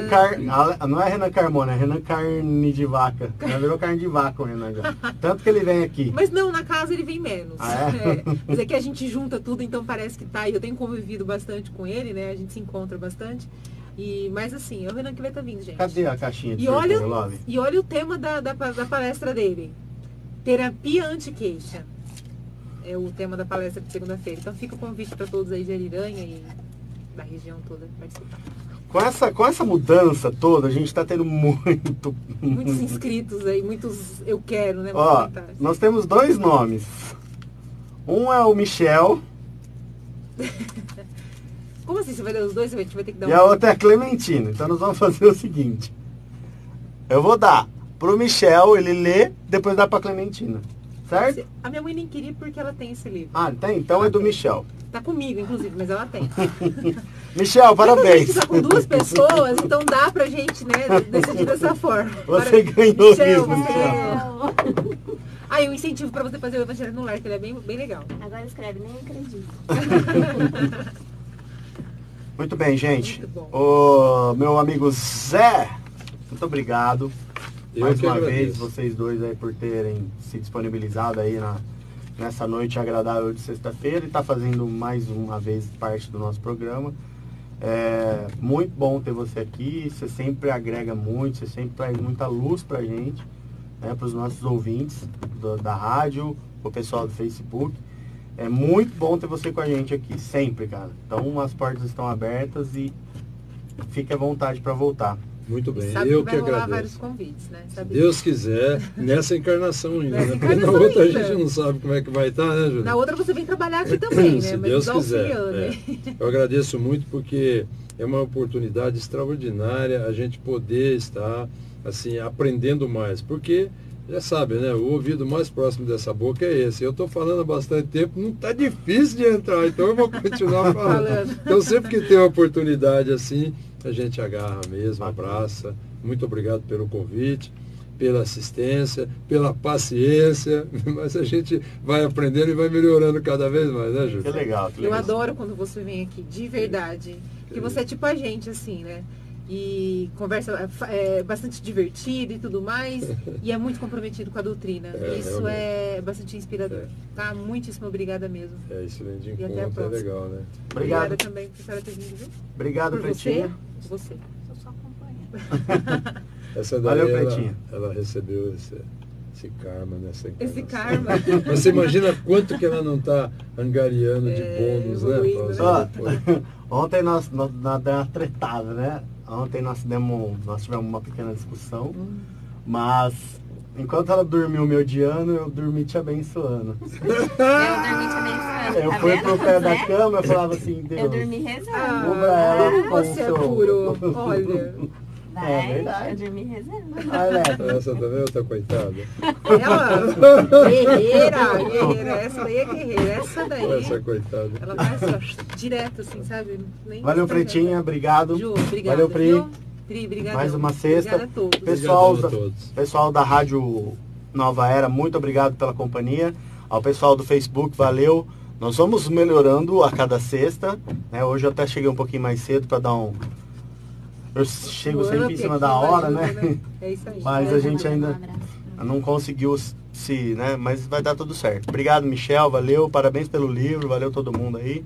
é Renan Carmona, é Renan Carne de Vaca. Já virou carne de vaca o Renan já. Tanto que ele vem aqui. Mas não, na casa ele vem menos. Ah, é? Mas é que a gente junta tudo, então parece que tá. E eu tenho convivido bastante com ele, né? A gente se encontra bastante. Mas assim, é o Renan que vai estar vindo, gente. Cadê a caixinha de E olha, sorteio, Love? e olha o tema da palestra dele. Terapia anti-queixa. É o tema da palestra de segunda-feira. Então fica o convite para todos aí de Ariranha e da região toda participar. Com essa mudança toda, a gente está tendo muito... Muitos inscritos aí, muitos eu quero, né? Ó, comentários. nós temos 2 nomes. Um é o Michel Como assim? Você vai dar os dois? A gente vai ter que dar e a outra é a Clementina. Então nós vamos fazer o seguinte. Eu vou dar pro Michel, ele lê, depois dá pra Clementina. Certo? A minha mãe nem queria porque ela tem esse livro. Ah, tem? Então é do Michel. Tá comigo, inclusive, mas ela tem. Michel, A parabéns. gente tá com 2 pessoas, então dá pra gente, né, decidir dessa forma. Você ganhou Michel, mesmo, você Michel. ganhou. Aí um incentivo pra você fazer o Evangelho no Lar, que ele é bem legal. Agora escreve, nem acredito. Muito bem, gente. Muito bom. O meu amigo Zé, muito obrigado. Eu Mais que uma agradeço. vez, vocês dois aí por terem se disponibilizado aí nessa noite agradável de sexta-feira e tá fazendo mais uma vez parte do nosso programa. É muito bom ter você aqui, você sempre agrega muito, você sempre traz muita luz pra gente, né, para os nossos ouvintes da rádio, o pessoal do Facebook. É muito bom ter você com a gente aqui, sempre, cara. Então as portas estão abertas e fique à vontade para voltar. Muito bem, Sabe eu que que vai rolar vários agradeço. convites, né? Se Sabe? Deus quiser, nessa encarnação ainda, Nessa né? Porque na encarnação outra a ainda. gente não sabe como é que vai estar, né, Júlio? Na outra você vem trabalhar aqui também, né? Se Mas Deus nos quiser. auxiliando, É. né? Eu agradeço muito porque é uma oportunidade extraordinária a gente poder estar assim aprendendo mais, porque já sabe, né? O ouvido mais próximo dessa boca é esse. Eu estou falando há bastante tempo, não está difícil de entrar, então eu vou continuar falando. Falando. Então sempre que tem uma oportunidade assim, a gente agarra mesmo, abraça. Muito obrigado pelo convite, pela assistência, pela paciência, mas a gente vai aprendendo e vai melhorando cada vez mais, né, Júlio? Que legal, que Eu legal. adoro quando você vem aqui, de verdade. Porque você é tipo a gente, assim, né? E conversa é bastante divertido e tudo mais. E é muito comprometido com a doutrina. Isso realmente. é bastante inspirador. É. Tá? Muitíssimo obrigada mesmo. É, isso vem de E até a encontro, é próxima. legal, né? Obrigado. Obrigada também por senhora ter vindo, viu? Obrigado, Por Pretinha. Você. Sou só acompanhante. Essa daí Valeu, ela, Pretinha. ela recebeu esse karma nessa encarnação. Esse karma. Mas você imagina quanto que ela não está angariando de bônus, né? evoluindo, pra né? usar depois. Ontem nós demos uma tretada, né? Ontem nós tivemos uma pequena discussão, mas enquanto ela dormiu me odiando, eu dormi te abençoando. Eu dormi te abençoando. Eu tá fui vendo? pro pé da Né? cama e falava assim, Deus. Eu dormi rezando. Cubra ela com você é seu- puro. Olha. Vai, É verdade. eu dormi rezando. Olha, Essa também é outra coitada. Ela, guerreira, essa daí é guerreira, essa daí, Essa coitada. ela vai assim, ó, direto assim, sabe? Nem valeu, espera. Pretinha, obrigado. Ju, obrigada, Valeu, Pri. viu? Pri, obrigada. Mais uma sexta. Obrigada a todos. Pessoal, Obrigado a todos. pessoal da Rádio Nova Era, muito obrigado pela companhia. Ao pessoal do Facebook, valeu. Nós vamos melhorando a cada sexta, né? Hoje eu até cheguei um pouquinho mais cedo para dar um... Eu chego sempre em cima da hora, né? É isso aí. Mas a gente Um ainda abraço. não conseguiu se, né? Mas vai dar tudo certo. Obrigado, Michel, valeu. Parabéns pelo livro, valeu todo mundo aí.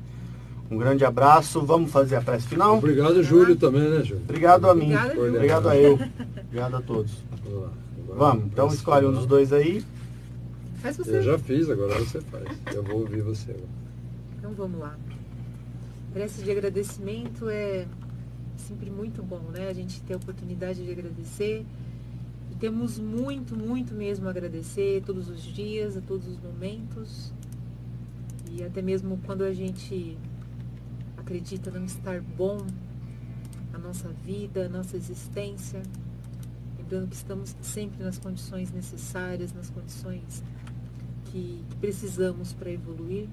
Um grande abraço. Vamos fazer a prece final? Obrigado, Júlio, também, né, Júlio? Obrigado a mim. Obrigada, Júlio. Obrigado a eu. Obrigado a todos. Vamos lá. Agora, Vamos, então prece escolhe um final. dos dois aí. Faz você. Eu já fiz, agora você faz. Eu vou ouvir você agora. Então vamos lá. Prece de agradecimento é sempre muito bom, né? A gente ter a oportunidade de agradecer. E temos muito, muito mesmo a agradecer todos os dias, a todos os momentos. E até mesmo quando a gente acredita não estar bom a nossa vida, a nossa existência. Lembrando que estamos sempre nas condições necessárias, nas condições que precisamos para evoluir.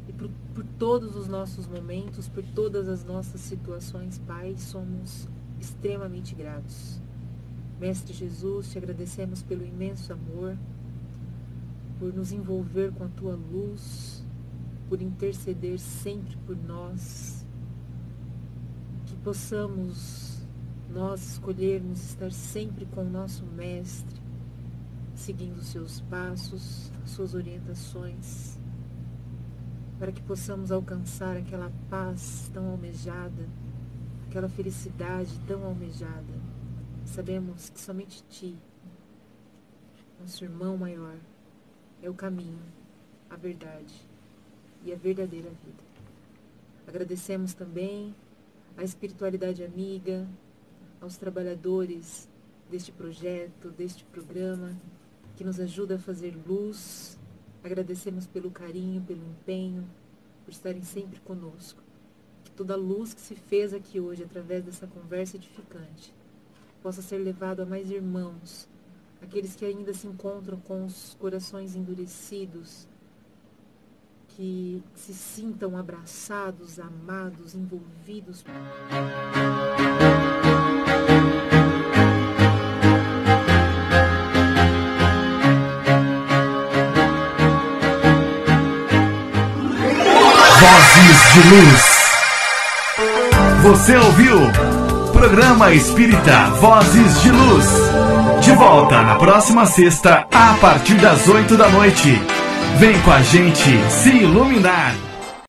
E por todos os nossos momentos, por todas as nossas situações, Pai, somos extremamente gratos. Mestre Jesus, te agradecemos pelo imenso amor, por nos envolver com a Tua luz, por interceder sempre por nós, que possamos nós escolhermos estar sempre com o nosso Mestre, seguindo os seus passos, suas orientações, para que possamos alcançar aquela paz tão almejada, aquela felicidade tão almejada. Sabemos que somente Ti, nosso irmão maior, é o caminho, a verdade e a verdadeira vida. Agradecemos também à espiritualidade amiga, aos trabalhadores deste projeto, deste programa, que nos ajuda a fazer luz. Agradecemos pelo carinho, pelo empenho, por estarem sempre conosco. Que toda a luz que se fez aqui hoje, através dessa conversa edificante, possa ser levado a mais irmãos, aqueles que ainda se encontram com os corações endurecidos, que se sintam abraçados, amados, envolvidos. Vozes de Luz. Você ouviu? Programa Espírita Vozes de Luz. De volta na próxima sexta, a partir das 8 da noite. Vem com a gente se iluminar.